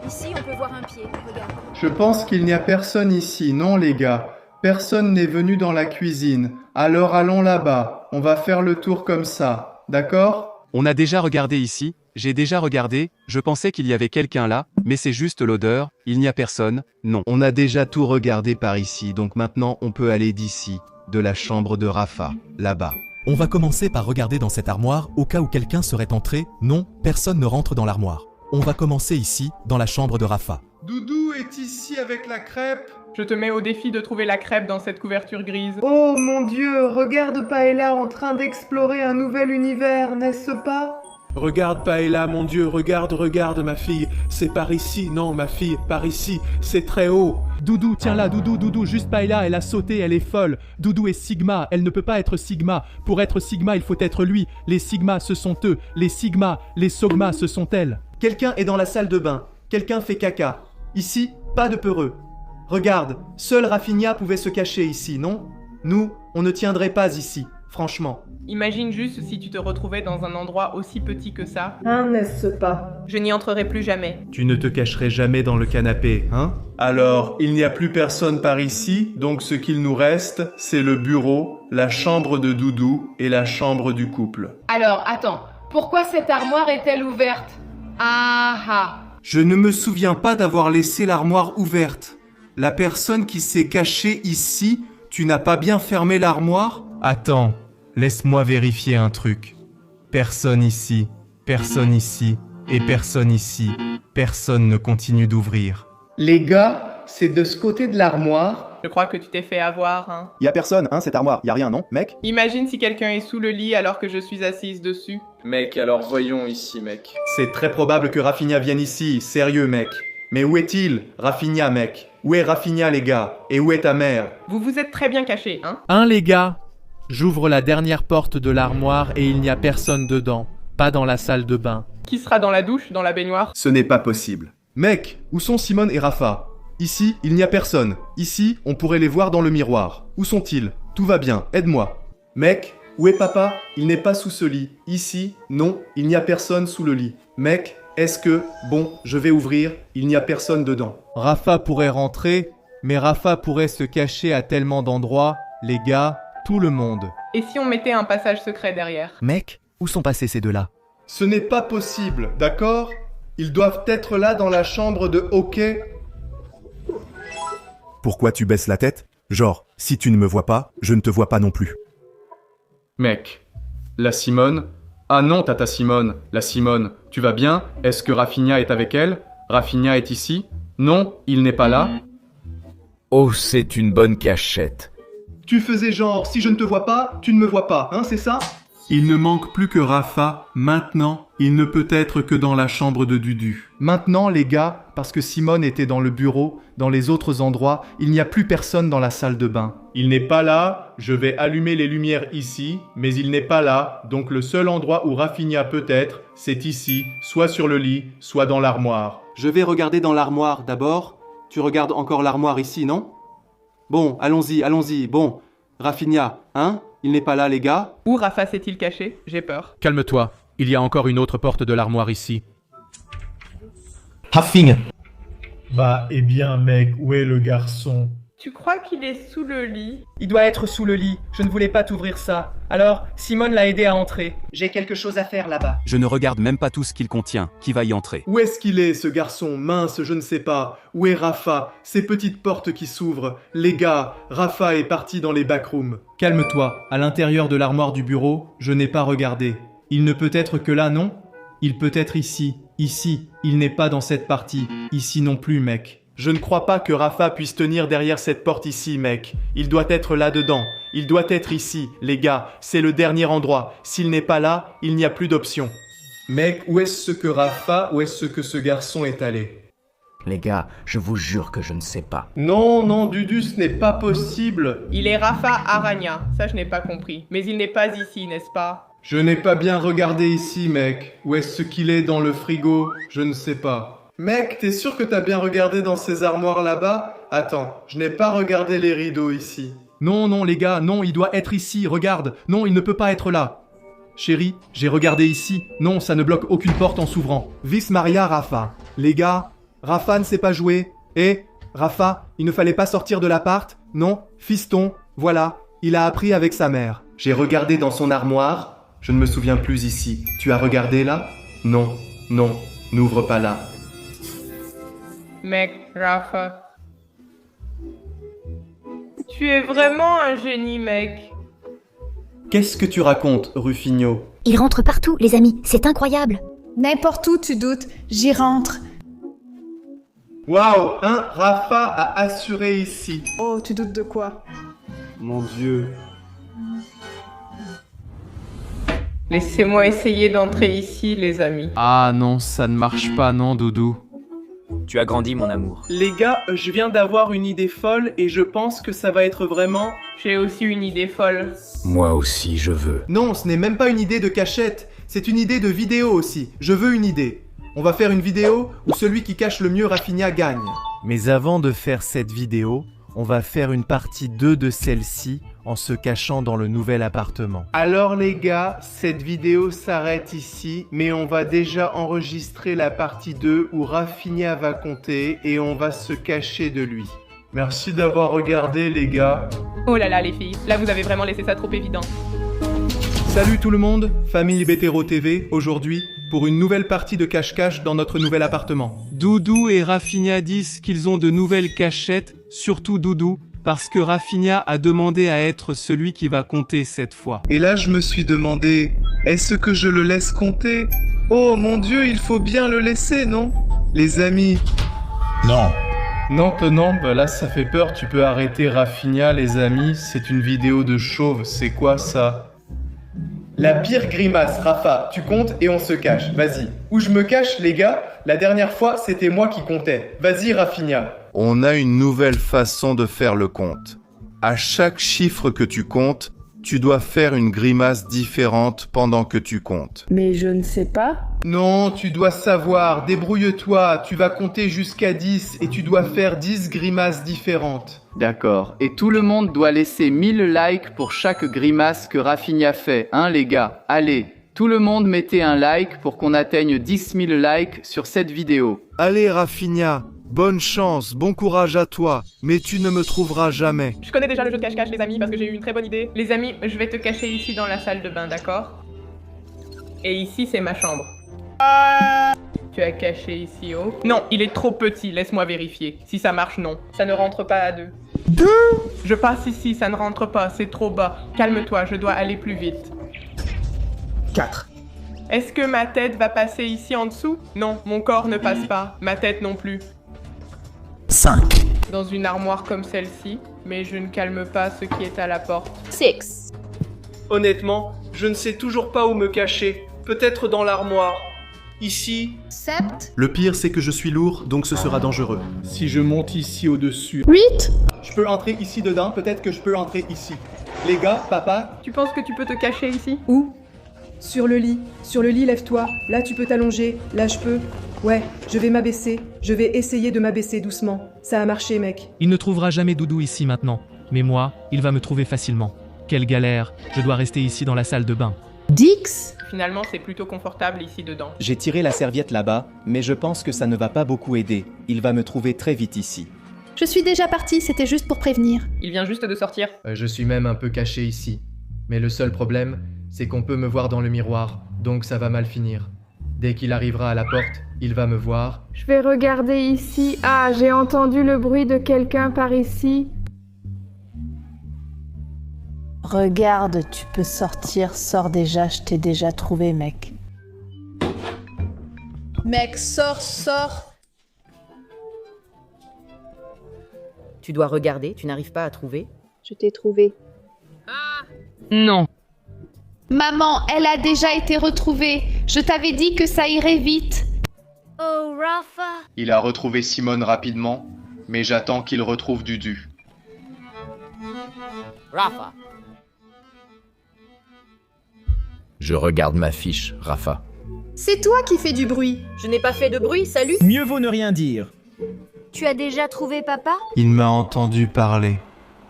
Ici, on peut voir un pied, regarde. Je pense qu'il n'y a personne ici, non les gars? Personne n'est venu dans la cuisine. Alors allons là-bas. On va faire le tour comme ça. D'accord? On a déjà regardé ici, j'ai déjà regardé, je pensais qu'il y avait quelqu'un là, mais c'est juste l'odeur, il n'y a personne, non. On a déjà tout regardé par ici, donc maintenant on peut aller d'ici, de la chambre de Rafa, là-bas. On va commencer par regarder dans cette armoire au cas où quelqu'un serait entré. Non, personne ne rentre dans l'armoire. On va commencer ici, dans la chambre de Rafa. Doudou est ici avec la crêpe. Je te mets au défi de trouver la crêpe dans cette couverture grise. Oh mon Dieu, regarde Paella en train d'explorer un nouvel univers, n'est-ce pas? Regarde Paella, mon Dieu, regarde ma fille. C'est par ici, non ma fille, par ici, c'est très haut. Doudou, tiens là, Doudou, juste Paella, elle a sauté, elle est folle. Doudou est Sigma, elle ne peut pas être Sigma. Pour être Sigma, il faut être lui. Les Sigma, ce sont eux. Les Sigma, les Sogma, ce sont elles. Quelqu'un est dans la salle de bain. Quelqu'un fait caca. Ici, pas de peureux. Regarde, seul Rafinha pouvait se cacher ici, non? Nous, on ne tiendrait pas ici, franchement. Imagine juste si tu te retrouvais dans un endroit aussi petit que ça. Hein, n'est-ce pas? Je n'y entrerai plus jamais. Tu ne te cacherais jamais dans le canapé, hein? Alors, il n'y a plus personne par ici, donc ce qu'il nous reste, c'est le bureau, la chambre de Doudou et la chambre du couple. Alors, attends, pourquoi cette armoire est-elle ouverte? Ah. Je ne me souviens pas d'avoir laissé l'armoire ouverte. La personne qui s'est cachée ici, tu n'as pas bien fermé l'armoire? Attends, laisse-moi vérifier un truc. Personne ici, et personne ici. Personne ne continue d'ouvrir. Les gars, c'est de ce côté de l'armoire. Je crois que tu t'es fait avoir, hein. Y a personne, hein, cette armoire, y a rien, non, mec? Imagine si quelqu'un est sous le lit alors que je suis assise dessus. Mec, alors voyons ici, mec. C'est très probable que Rafinha vienne ici, sérieux, mec. Mais où est-il, Rafinha, mec? Où est Rafinha, les gars? Et où est ta mère? Vous vous êtes très bien cachés, hein? Les gars? J'ouvre la dernière porte de l'armoire et il n'y a personne dedans. Pas dans la salle de bain. Qui sera dans la douche, dans la baignoire? Ce n'est pas possible. Mec, où sont Simone et Rafa? Ici, il n'y a personne. Ici, on pourrait les voir dans le miroir. Où sont-ils? Tout va bien, aide-moi. Mec, où est papa? Il n'est pas sous ce lit. Ici, non, il n'y a personne sous le lit. Mec, est-ce que... Bon, je vais ouvrir, il n'y a personne dedans. Rafa pourrait rentrer, mais Rafa pourrait se cacher à tellement d'endroits. Les gars, tout le monde. Et si on mettait un passage secret derrière? Mec, où sont passés ces deux-là? Ce n'est pas possible, d'accord? Ils doivent être là dans la chambre de hockey. Pourquoi tu baisses la tête? Genre, si tu ne me vois pas, je ne te vois pas non plus. Mec, la Simone? Ah non, tata Simone, la Simone, tu vas bien? Est-ce que Rafinha est avec elle? Rafinha est ici? Non, il n'est pas là? Oh, c'est une bonne cachette. Tu faisais genre, si je ne te vois pas, tu ne me vois pas, hein, c'est ça? Il ne manque plus que Rafa. Maintenant, il ne peut être que dans la chambre de Dudu. Maintenant, les gars, parce que Simone était dans le bureau, dans les autres endroits, il n'y a plus personne dans la salle de bain. Il n'est pas là, je vais allumer les lumières ici, mais il n'est pas là, donc le seul endroit où Rafinha peut être, c'est ici, soit sur le lit, soit dans l'armoire. Je vais regarder dans l'armoire d'abord. Tu regardes encore l'armoire ici, non? Bon, allons-y, bon. Rafinha, hein? Il n'est pas là, les gars? Où Rafa s'est-il caché? J'ai peur. Calme-toi, il y a encore une autre porte de l'armoire ici. Rafinha. Bah, eh bien, mec, où est le garçon? Tu crois qu'il est sous le lit? Il doit être sous le lit, je ne voulais pas t'ouvrir ça. Alors, Simone l'a aidé à entrer. J'ai quelque chose à faire là-bas. Je ne regarde même pas tout ce qu'il contient, qui va y entrer. Où est-ce qu'il est, ce garçon? Mince, je ne sais pas. Où est Rafa? Ces petites portes qui s'ouvrent. Les gars, Rafa est parti dans les backrooms. Calme-toi, à l'intérieur de l'armoire du bureau, je n'ai pas regardé. Il ne peut être que là, non? Il peut être ici. Ici, il n'est pas dans cette partie. Ici non plus, mec. Je ne crois pas que Rafa puisse tenir derrière cette porte ici, mec. Il doit être là-dedans. Il doit être ici, les gars. C'est le dernier endroit. S'il n'est pas là, il n'y a plus d'option. Mec, où est-ce que Rafa, où est-ce que ce garçon est allé? Les gars, je vous jure que je ne sais pas. Non, Dudu, ce n'est pas possible. Il est Rafa Aranya, ça je n'ai pas compris. Mais il n'est pas ici, n'est-ce pas? Je n'ai pas bien regardé ici, mec. Où est-ce qu'il est dans le frigo? Je ne sais pas. Mec, t'es sûr que t'as bien regardé dans ces armoires là-bas? Attends, je n'ai pas regardé les rideaux ici. Non, les gars, non, il doit être ici, regarde. Non, il ne peut pas être là. Chérie, j'ai regardé ici. Non, ça ne bloque aucune porte en s'ouvrant. Vis Maria Rafa. Les gars, Rafa ne sait pas jouer. Rafa, il ne fallait pas sortir de l'appart. Non, fiston, voilà, il a appris avec sa mère. J'ai regardé dans son armoire. Je ne me souviens plus ici. Tu as regardé là? Non, non, n'ouvre pas là. Mec, Rafa. Tu es vraiment un génie, mec. Qu'est-ce que tu racontes, Rufinho? Il rentre partout, les amis, c'est incroyable. N'importe où tu doutes, j'y rentre. Waouh, Rafa a assuré ici. Oh, tu doutes de quoi? Mon Dieu. Laissez-moi essayer d'entrer ici, les amis. Ah non, ça ne marche pas, non, Doudou. Tu as grandi, mon amour. Les gars, je viens d'avoir une idée folle et je pense que ça va être vraiment... J'ai aussi une idée folle. Moi aussi, je veux. Non, ce n'est même pas une idée de cachette, c'est une idée de vidéo aussi. Je veux une idée. On va faire une vidéo où celui qui cache le mieux Rafinha gagne. Mais avant de faire cette vidéo, on va faire une partie 2 de celle-ci en se cachant dans le nouvel appartement. Alors les gars, cette vidéo s'arrête ici, mais on va déjà enregistrer la partie 2 où Rafinha va compter et on va se cacher de lui. Merci d'avoir regardé les gars. Oh là là, les filles, là vous avez vraiment laissé ça trop évident. Salut tout le monde, famille Bétéro TV, aujourd'hui pour une nouvelle partie de cache-cache dans notre nouvel appartement. Doudou et Rafinha disent qu'ils ont de nouvelles cachettes, surtout Doudou, parce que Rafinha a demandé à être celui qui va compter cette fois. Et là je me suis demandé, est-ce que je le laisse compter? Oh mon Dieu, il faut bien le laisser, non? Les amis. Non. Non, bah là ça fait peur, tu peux arrêter Rafinha les amis, c'est une vidéo de chauve, c'est quoi ça? La pire grimace, Rafa, tu comptes et on se cache, vas-y. Où je me cache les gars? La dernière fois c'était moi qui comptais. Vas-y Rafinha. On a une nouvelle façon de faire le compte. À chaque chiffre que tu comptes, tu dois faire une grimace différente pendant que tu comptes. Mais je ne sais pas. Non, tu dois savoir, débrouille-toi, tu vas compter jusqu'à 10 et tu dois faire 10 grimaces différentes. D'accord, et tout le monde doit laisser 1000 likes pour chaque grimace que Rafinha fait, hein les gars? Allez, tout le monde mettez un like pour qu'on atteigne 10 000 likes sur cette vidéo. Allez Rafinha, bonne chance, bon courage à toi, mais tu ne me trouveras jamais. Je connais déjà le jeu de cache-cache, les amis, parce que j'ai eu une très bonne idée. Les amis, je vais te cacher ici dans la salle de bain, d'accord? Et ici, c'est ma chambre. Tu as caché ici haut? Non, il est trop petit, laisse-moi vérifier. Si ça marche, non. Ça ne rentre pas à 2. Je passe ici, ça ne rentre pas, c'est trop bas. Calme-toi, je dois aller plus vite. 4. Est-ce que ma tête va passer ici en dessous? Non, mon corps ne passe pas, ma tête non plus. 5. Dans une armoire comme celle-ci, mais je ne calme pas ce qui est à la porte. 6. Honnêtement, je ne sais toujours pas où me cacher. Peut-être dans l'armoire. Ici. 7. Le pire, c'est que je suis lourd, donc ce sera dangereux. Si je monte ici au-dessus. 8. Je peux entrer ici dedans, peut-être que je peux entrer ici. Les gars, papa. Tu penses que tu peux te cacher ici? Où? Sur le lit. Sur le lit, lève-toi. Là, tu peux t'allonger. Là, je peux. Ouais, je vais m'abaisser. Je vais essayer de m'abaisser doucement. Ça a marché, mec. Il ne trouvera jamais Doudou ici maintenant. Mais moi, il va me trouver facilement. Quelle galère. Je dois rester ici dans la salle de bain. Dix. Finalement, c'est plutôt confortable ici dedans. J'ai tiré la serviette là-bas, mais je pense que ça ne va pas beaucoup aider. Il va me trouver très vite ici. Je suis déjà partie, c'était juste pour prévenir. Il vient juste de sortir. Je suis même un peu caché ici. Mais le seul problème, c'est qu'on peut me voir dans le miroir, donc ça va mal finir. Dès qu'il arrivera à la porte, il va me voir. Je vais regarder ici. Ah, j'ai entendu le bruit de quelqu'un par ici. Regarde, tu peux sortir, sors déjà, je t'ai déjà trouvé, mec. Mec, sors. Tu dois regarder, tu n'arrives pas à trouver? Je t'ai trouvé. Non. Maman, elle a déjà été retrouvée. Je t'avais dit que ça irait vite. Oh, Rafa. Il a retrouvé Simone rapidement, mais j'attends qu'il retrouve Dudu. Rafa. Je regarde ma fiche, Rafa. C'est toi qui fais du bruit. Je n'ai pas fait de bruit, salut. Mieux vaut ne rien dire. Tu as déjà trouvé papa? Il m'a entendu parler.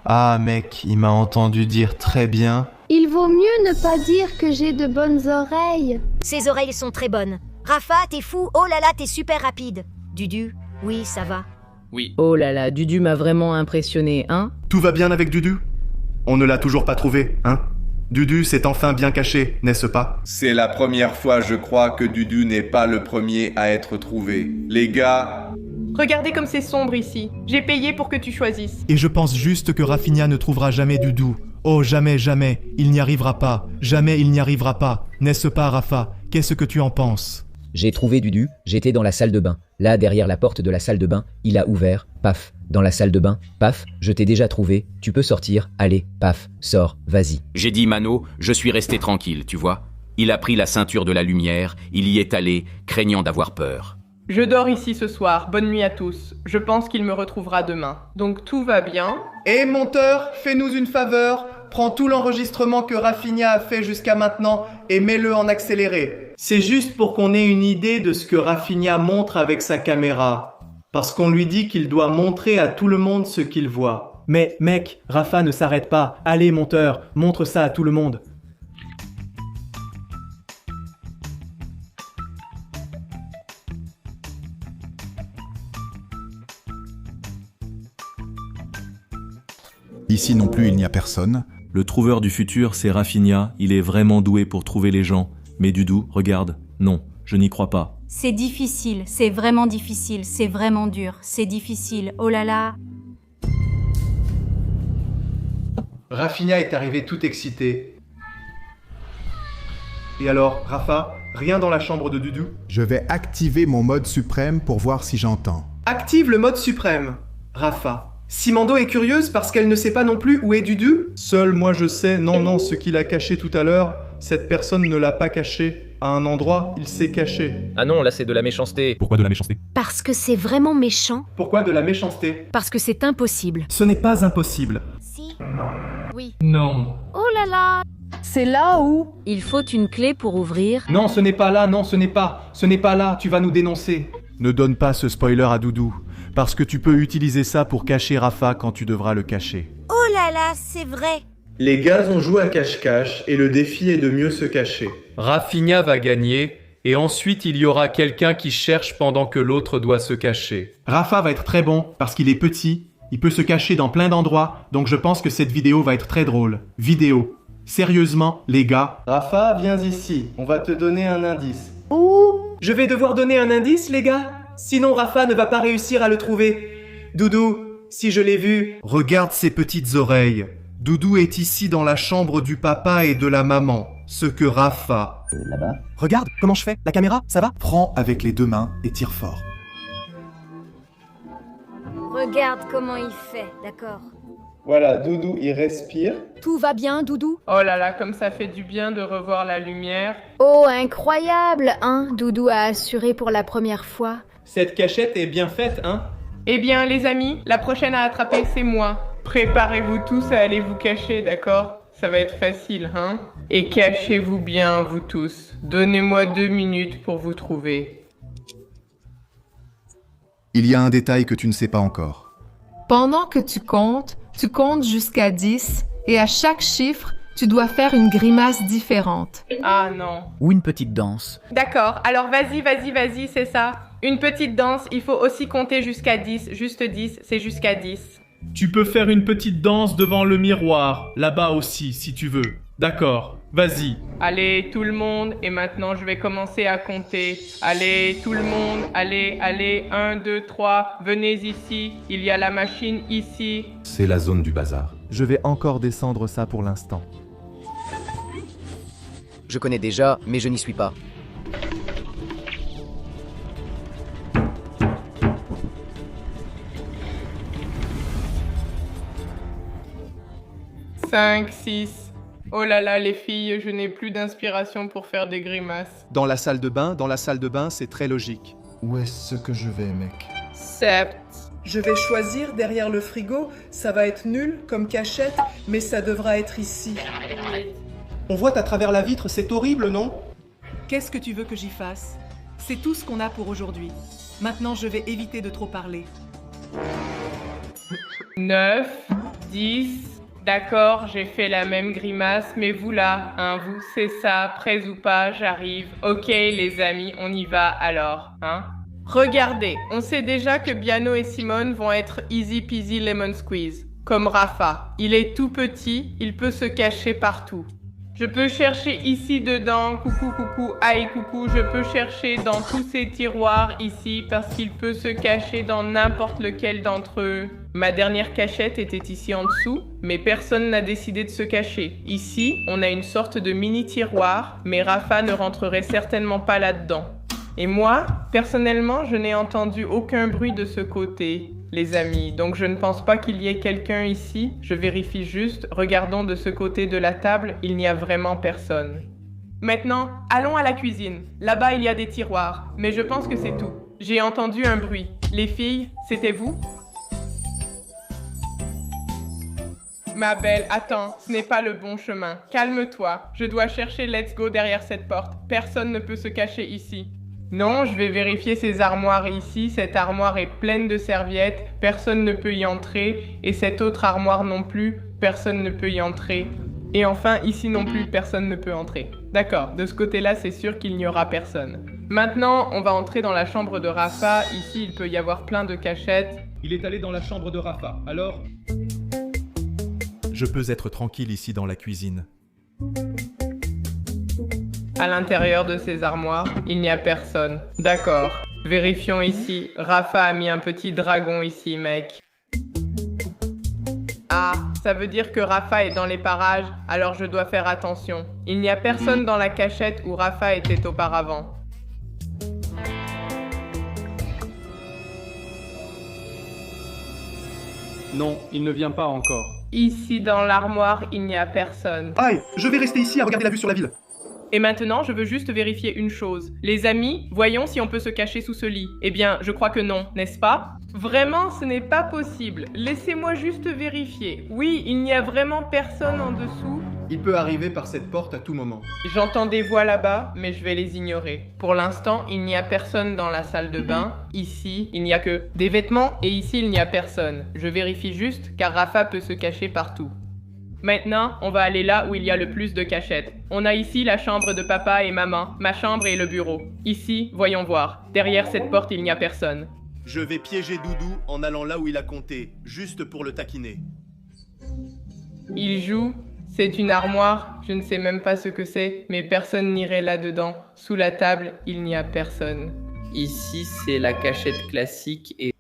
Ah mec, il m'a entendu dire très bien. Il vaut mieux ne pas dire que j'ai de bonnes oreilles. Ses oreilles sont très bonnes. Rafa, t'es fou. Oh là là, t'es super rapide. Dudu, Oui, ça va. Oui. Oh là là, Dudu m'a vraiment impressionné, hein? Tout va bien avec Dudu? On ne l'a toujours pas trouvé, hein? Dudu s'est enfin bien caché, n'est-ce pas? C'est la première fois, je crois, que Dudu n'est pas le premier à être trouvé. Les gars... Regardez comme c'est sombre ici. J'ai payé pour que tu choisisses. Et je pense juste que Rafinha ne trouvera jamais Dudu. Oh, jamais, jamais, il n'y arrivera pas. Jamais il n'y arrivera pas. N'est-ce pas, Rafa? Qu'est-ce que tu en penses? J'ai trouvé Dudu, j'étais dans la salle de bain. Là, derrière la porte de la salle de bain, il a ouvert, paf. Dans la salle de bain, paf, je t'ai déjà trouvé, tu peux sortir, allez, paf, sors, vas-y. J'ai dit Mano, je suis resté tranquille, tu vois. Il a pris la ceinture de la lumière, il y est allé, craignant d'avoir peur. Je dors ici ce soir, bonne nuit à tous. Je pense qu'il me retrouvera demain. Donc tout va bien. Et monteur, fais-nous une faveur. Prends tout l'enregistrement que Rafinha a fait jusqu'à maintenant et mets-le en accéléré. C'est juste pour qu'on ait une idée de ce que Rafinha montre avec sa caméra. Parce qu'on lui dit qu'il doit montrer à tout le monde ce qu'il voit. Mais mec, Rafa ne s'arrête pas. Allez monteur, montre ça à tout le monde. Ici non plus il n'y a personne. Le trouveur du futur, c'est Rafinha, il est vraiment doué pour trouver les gens. Mais Dudu, regarde, non, je n'y crois pas. C'est difficile, c'est vraiment difficile, c'est vraiment dur, c'est difficile, oh là là. Rafinha est arrivé tout excité. Et alors, Rafa, rien dans la chambre de Dudu? Je vais activer mon mode suprême pour voir si j'entends. Active le mode suprême. Rafa. Simando est curieuse parce qu'elle ne sait pas non plus où est Dudu? Seul moi je sais, non, ce qu'il a caché tout à l'heure, cette personne ne l'a pas caché. À un endroit, il s'est caché. Ah non, là c'est de la méchanceté. Pourquoi de la méchanceté? Parce que c'est vraiment méchant. Pourquoi de la méchanceté? Parce que c'est impossible. Ce n'est pas impossible. Si. Oui. Non. Oh là là. C'est là où? Il faut une clé pour ouvrir. Non, ce n'est pas là, non, ce n'est pas. Ce n'est pas là, tu vas nous dénoncer. Ne donne pas ce spoiler à Doudou, parce que tu peux utiliser ça pour cacher Rafa quand tu devras le cacher. Oh là là, c'est vrai. Les gars ont joué à cache-cache et le défi est de mieux se cacher. Rafinha va gagner, et ensuite il y aura quelqu'un qui cherche pendant que l'autre doit se cacher. Rafa va être très bon, parce qu'il est petit, il peut se cacher dans plein d'endroits, donc je pense que cette vidéo va être très drôle. Vidéo. Sérieusement, les gars. Rafa, viens ici, on va te donner un indice. Ouh! Je vais devoir donner un indice, les gars? Sinon Rafa ne va pas réussir à le trouver. Doudou, si je l'ai vu... Regarde ses petites oreilles. Doudou est ici dans la chambre du papa et de la maman. Ce que Rafa... Là-bas. Regarde, comment je fais? La caméra, ça va? Prends avec les deux mains et tire fort. Regarde comment il fait, d'accord. Voilà, Doudou, il respire. Tout va bien, Doudou? Oh là là, comme ça fait du bien de revoir la lumière. Oh, incroyable, hein? Doudou a assuré pour la première fois. Cette cachette est bien faite, hein? Eh bien, les amis, la prochaine à attraper, c'est moi. Préparez-vous tous à aller vous cacher, d'accord? Ça va être facile, hein? Et cachez-vous bien, vous tous. Donnez-moi 2 minutes pour vous trouver. Il y a un détail que tu ne sais pas encore. Pendant que tu comptes jusqu'à 10 et à chaque chiffre, tu dois faire une grimace différente. Ah non. Ou une petite danse. D'accord, alors vas-y, c'est ça. Une petite danse, il faut aussi compter jusqu'à 10. Juste 10, c'est jusqu'à 10. Tu peux faire une petite danse devant le miroir, là-bas aussi, si tu veux. D'accord, vas-y. Allez, tout le monde, et maintenant je vais commencer à compter. Allez, tout le monde, allez, 1, 2, 3, venez ici, il y a la machine ici. C'est la zone du bazar. Je vais encore descendre ça pour l'instant. Je connais déjà, mais je n'y suis pas. « 5, 6... Oh là là, les filles, je n'ai plus d'inspiration pour faire des grimaces. Dans la salle de bain, c'est très logique. Où est-ce que je vais, mec? 7... Je vais choisir derrière le frigo, ça va être nul comme cachette, mais ça devra être ici. On voit à travers la vitre, c'est horrible, non? Qu'est-ce que tu veux que j'y fasse? C'est tout ce qu'on a pour aujourd'hui. Maintenant, je vais éviter de trop parler. 9, 10... D'accord, j'ai fait la même grimace, mais vous là, hein, vous, c'est ça, prêts ou pas, j'arrive. Ok, les amis, on y va alors, hein? Regardez, on sait déjà que Biano et Simone vont être easy peasy lemon squeeze. Comme Rafa. Il est tout petit, il peut se cacher partout. Je peux chercher ici dedans, coucou, coucou, aïe, coucou. Je peux chercher dans tous ces tiroirs ici parce qu'il peut se cacher dans n'importe lequel d'entre eux. Ma dernière cachette était ici en dessous, mais personne n'a décidé de se cacher. Ici, on a une sorte de mini tiroir, mais Rafa ne rentrerait certainement pas là-dedans. Et moi, personnellement, je n'ai entendu aucun bruit de ce côté, les amis. Donc je ne pense pas qu'il y ait quelqu'un ici. Je vérifie juste. Regardons de ce côté de la table, il n'y a vraiment personne. Maintenant, allons à la cuisine. Là-bas, il y a des tiroirs. Mais je pense que c'est tout. J'ai entendu un bruit. Les filles, c'était vous? Ma belle, attends, ce n'est pas le bon chemin. Calme-toi. Je dois chercher Let's Go derrière cette porte. Personne ne peut se cacher ici. Non, je vais vérifier ces armoires ici. Cette armoire est pleine de serviettes. Personne ne peut y entrer. Et cette autre armoire non plus. Personne ne peut y entrer. Et enfin, ici non plus, personne ne peut entrer. D'accord, de ce côté-là, c'est sûr qu'il n'y aura personne. Maintenant, on va entrer dans la chambre de Rafa. Ici, il peut y avoir plein de cachettes. Il est allé dans la chambre de Rafa, alors... Je peux être tranquille ici dans la cuisine. À l'intérieur de ces armoires, il n'y a personne. D'accord. Vérifions ici. Rafa a mis un petit dragon ici, mec. Ah, ça veut dire que Rafa est dans les parages, alors je dois faire attention. Il n'y a personne dans la cachette où Rafa était auparavant. Non, il ne vient pas encore. Ici, dans l'armoire, il n'y a personne. Aïe, je vais rester ici à regarder la vue sur la ville. Et maintenant, je veux juste vérifier une chose. Les amis, voyons si on peut se cacher sous ce lit. Eh bien, je crois que non, n'est-ce pas? Vraiment, ce n'est pas possible. Laissez-moi juste vérifier. Oui, il n'y a vraiment personne en dessous. Il peut arriver par cette porte à tout moment. J'entends des voix là-bas, mais je vais les ignorer. Pour l'instant, il n'y a personne dans la salle de bain. Ici, il n'y a que des vêtements et ici, il n'y a personne. Je vérifie juste car Rafa peut se cacher partout. Maintenant, on va aller là où il y a le plus de cachettes. On a ici la chambre de papa et maman, ma chambre et le bureau. Ici, voyons voir. Derrière cette porte, il n'y a personne. Je vais piéger Doudou en allant là où il a compté, juste pour le taquiner. Il joue. C'est une armoire. Je ne sais même pas ce que c'est, mais personne n'irait là-dedans. Sous la table, il n'y a personne. Ici, c'est la cachette classique et...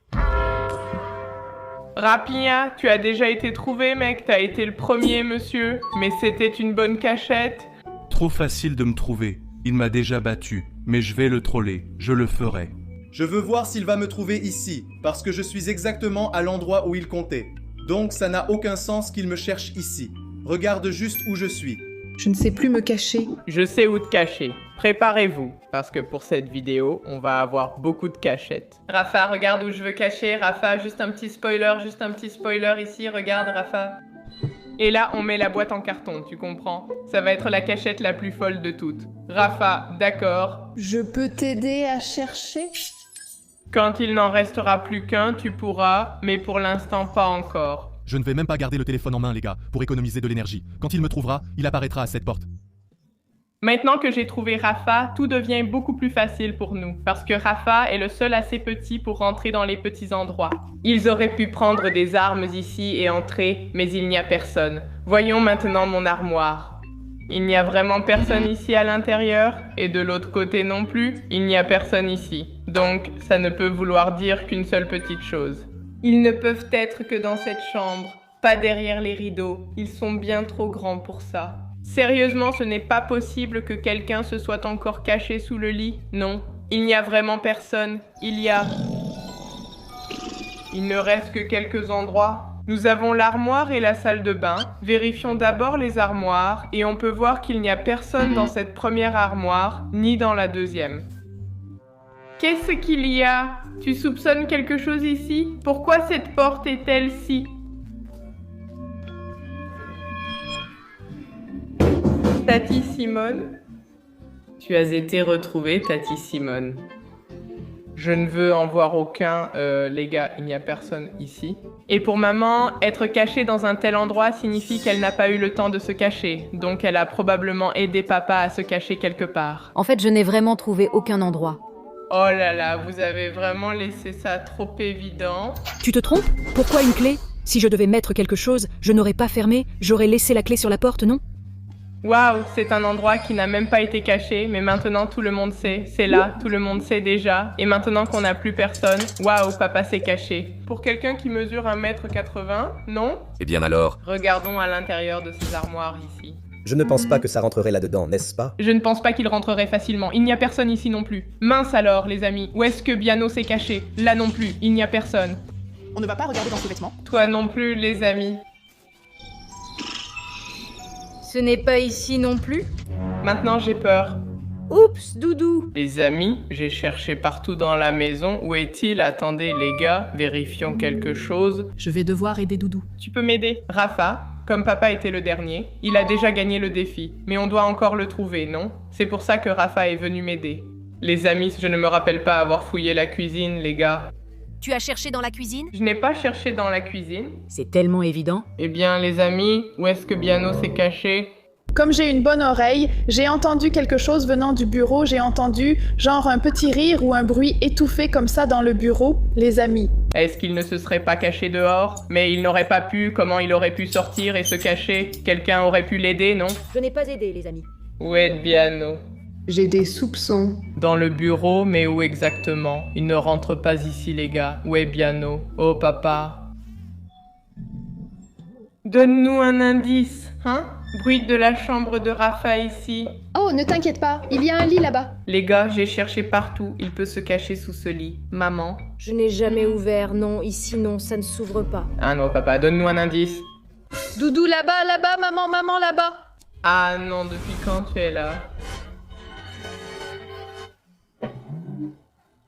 Rapia, tu as déjà été trouvé, mec. T'as été le premier, monsieur. Mais c'était une bonne cachette. Trop facile de me trouver. Il m'a déjà battu. Mais je vais le troller. Je le ferai. Je veux voir s'il va me trouver ici, parce que je suis exactement à l'endroit où il comptait. Donc ça n'a aucun sens qu'il me cherche ici. Regarde juste où je suis. Je ne sais plus me cacher. Je sais où te cacher. Préparez-vous, parce que pour cette vidéo, on va avoir beaucoup de cachettes. Rafa, regarde où je veux cacher. Rafa, juste un petit spoiler ici. Regarde, Rafa. Et là, on met la boîte en carton, tu comprends? Ça va être la cachette la plus folle de toutes. Rafa, d'accord? Je peux t'aider à chercher? Quand il n'en restera plus qu'un, tu pourras, mais pour l'instant pas encore. Je ne vais même pas garder le téléphone en main, les gars, pour économiser de l'énergie. Quand il me trouvera, il apparaîtra à cette porte. Maintenant que j'ai trouvé Rafa, tout devient beaucoup plus facile pour nous, parce que Rafa est le seul assez petit pour rentrer dans les petits endroits. Ils auraient pu prendre des armes ici et entrer, mais il n'y a personne. Voyons maintenant mon armoire. Il n'y a vraiment personne ici à l'intérieur, et de l'autre côté non plus, il n'y a personne ici. Donc, ça ne peut vouloir dire qu'une seule petite chose. Ils ne peuvent être que dans cette chambre, pas derrière les rideaux. Ils sont bien trop grands pour ça. Sérieusement, ce n'est pas possible que quelqu'un se soit encore caché sous le lit? Non, il n'y a vraiment personne. Il ne reste que quelques endroits. Nous avons l'armoire et la salle de bain. Vérifions d'abord les armoires et on peut voir qu'il n'y a personne dans cette première armoire, ni dans la deuxième. Qu'est-ce qu'il y a? Tu soupçonnes quelque chose ici? Pourquoi cette porte est-elle si... Tati Simone? Tu as été retrouvée, Tati Simone. Je ne veux en voir aucun, les gars, il n'y a personne ici. Et pour maman, être cachée dans un tel endroit signifie qu'elle n'a pas eu le temps de se cacher. Donc elle a probablement aidé papa à se cacher quelque part. En fait, je n'ai vraiment trouvé aucun endroit. Oh là là, vous avez vraiment laissé ça trop évident. Tu te trompes? Pourquoi une clé? Si je devais mettre quelque chose, je n'aurais pas fermé, j'aurais laissé la clé sur la porte, non? Waouh, c'est un endroit qui n'a même pas été caché, mais maintenant tout le monde sait. C'est là, tout le monde sait déjà. Et maintenant qu'on n'a plus personne, waouh, papa s'est caché. Pour quelqu'un qui mesure 1m80, non? Eh bien alors? Regardons à l'intérieur de ces armoires ici. Je ne pense pas que ça rentrerait là-dedans, n'est-ce pas? Je ne pense pas qu'il rentrerait facilement. Il n'y a personne ici non plus. Mince alors, les amis. Où est-ce que Biano s'est caché? Là non plus, il n'y a personne. On ne va pas regarder dans ses vêtements. Toi non plus, les amis. Ce n'est pas ici non plus? Maintenant j'ai peur. Oups, Doudou. Les amis, j'ai cherché partout dans la maison. Où est-il? Attendez les gars, vérifions quelque chose. Je vais devoir aider Doudou. Tu peux m'aider? Rafa, comme papa était le dernier, il a déjà gagné le défi. Mais on doit encore le trouver, non? C'est pour ça que Rafa est venu m'aider. Les amis, je ne me rappelle pas avoir fouillé la cuisine, les gars. Tu as cherché dans la cuisine? Je n'ai pas cherché dans la cuisine. C'est tellement évident. Eh bien, les amis, où est-ce que Biano s'est caché? Comme j'ai une bonne oreille, j'ai entendu quelque chose venant du bureau, j'ai entendu genre un petit rire ou un bruit étouffé comme ça dans le bureau, les amis. Est-ce qu'il ne se serait pas caché dehors? Mais il n'aurait pas pu, comment il aurait pu sortir et se cacher? Quelqu'un aurait pu l'aider, non? Je n'ai pas aidé, les amis. Où est Biano? J'ai des soupçons. Dans le bureau, mais où exactement? Il ne rentre pas ici, les gars. Où est Biano? Oh, papa. Donne-nous un indice, hein? Bruit de la chambre de Rafa ici. Oh, ne t'inquiète pas, il y a un lit là-bas. Les gars, j'ai cherché partout. Il peut se cacher sous ce lit. Maman? Je n'ai jamais ouvert, non, ici non, ça ne s'ouvre pas. Ah non, papa, donne-nous un indice. Doudou là-bas, là-bas, maman là-bas. Ah non, depuis quand tu es là?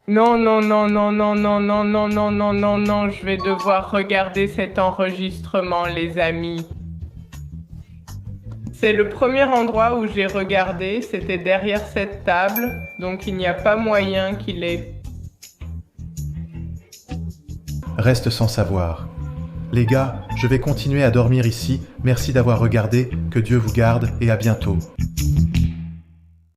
Non, non, non, non, non, non, non, non, non, non, non, non, je vais devoir regarder cet enregistrement, les amis. C'est le premier endroit où j'ai regardé, c'était derrière cette table, donc il n'y a pas moyen qu'il ait... Reste sans savoir. Les gars, je vais continuer à dormir ici. Merci d'avoir regardé, que Dieu vous garde et à bientôt.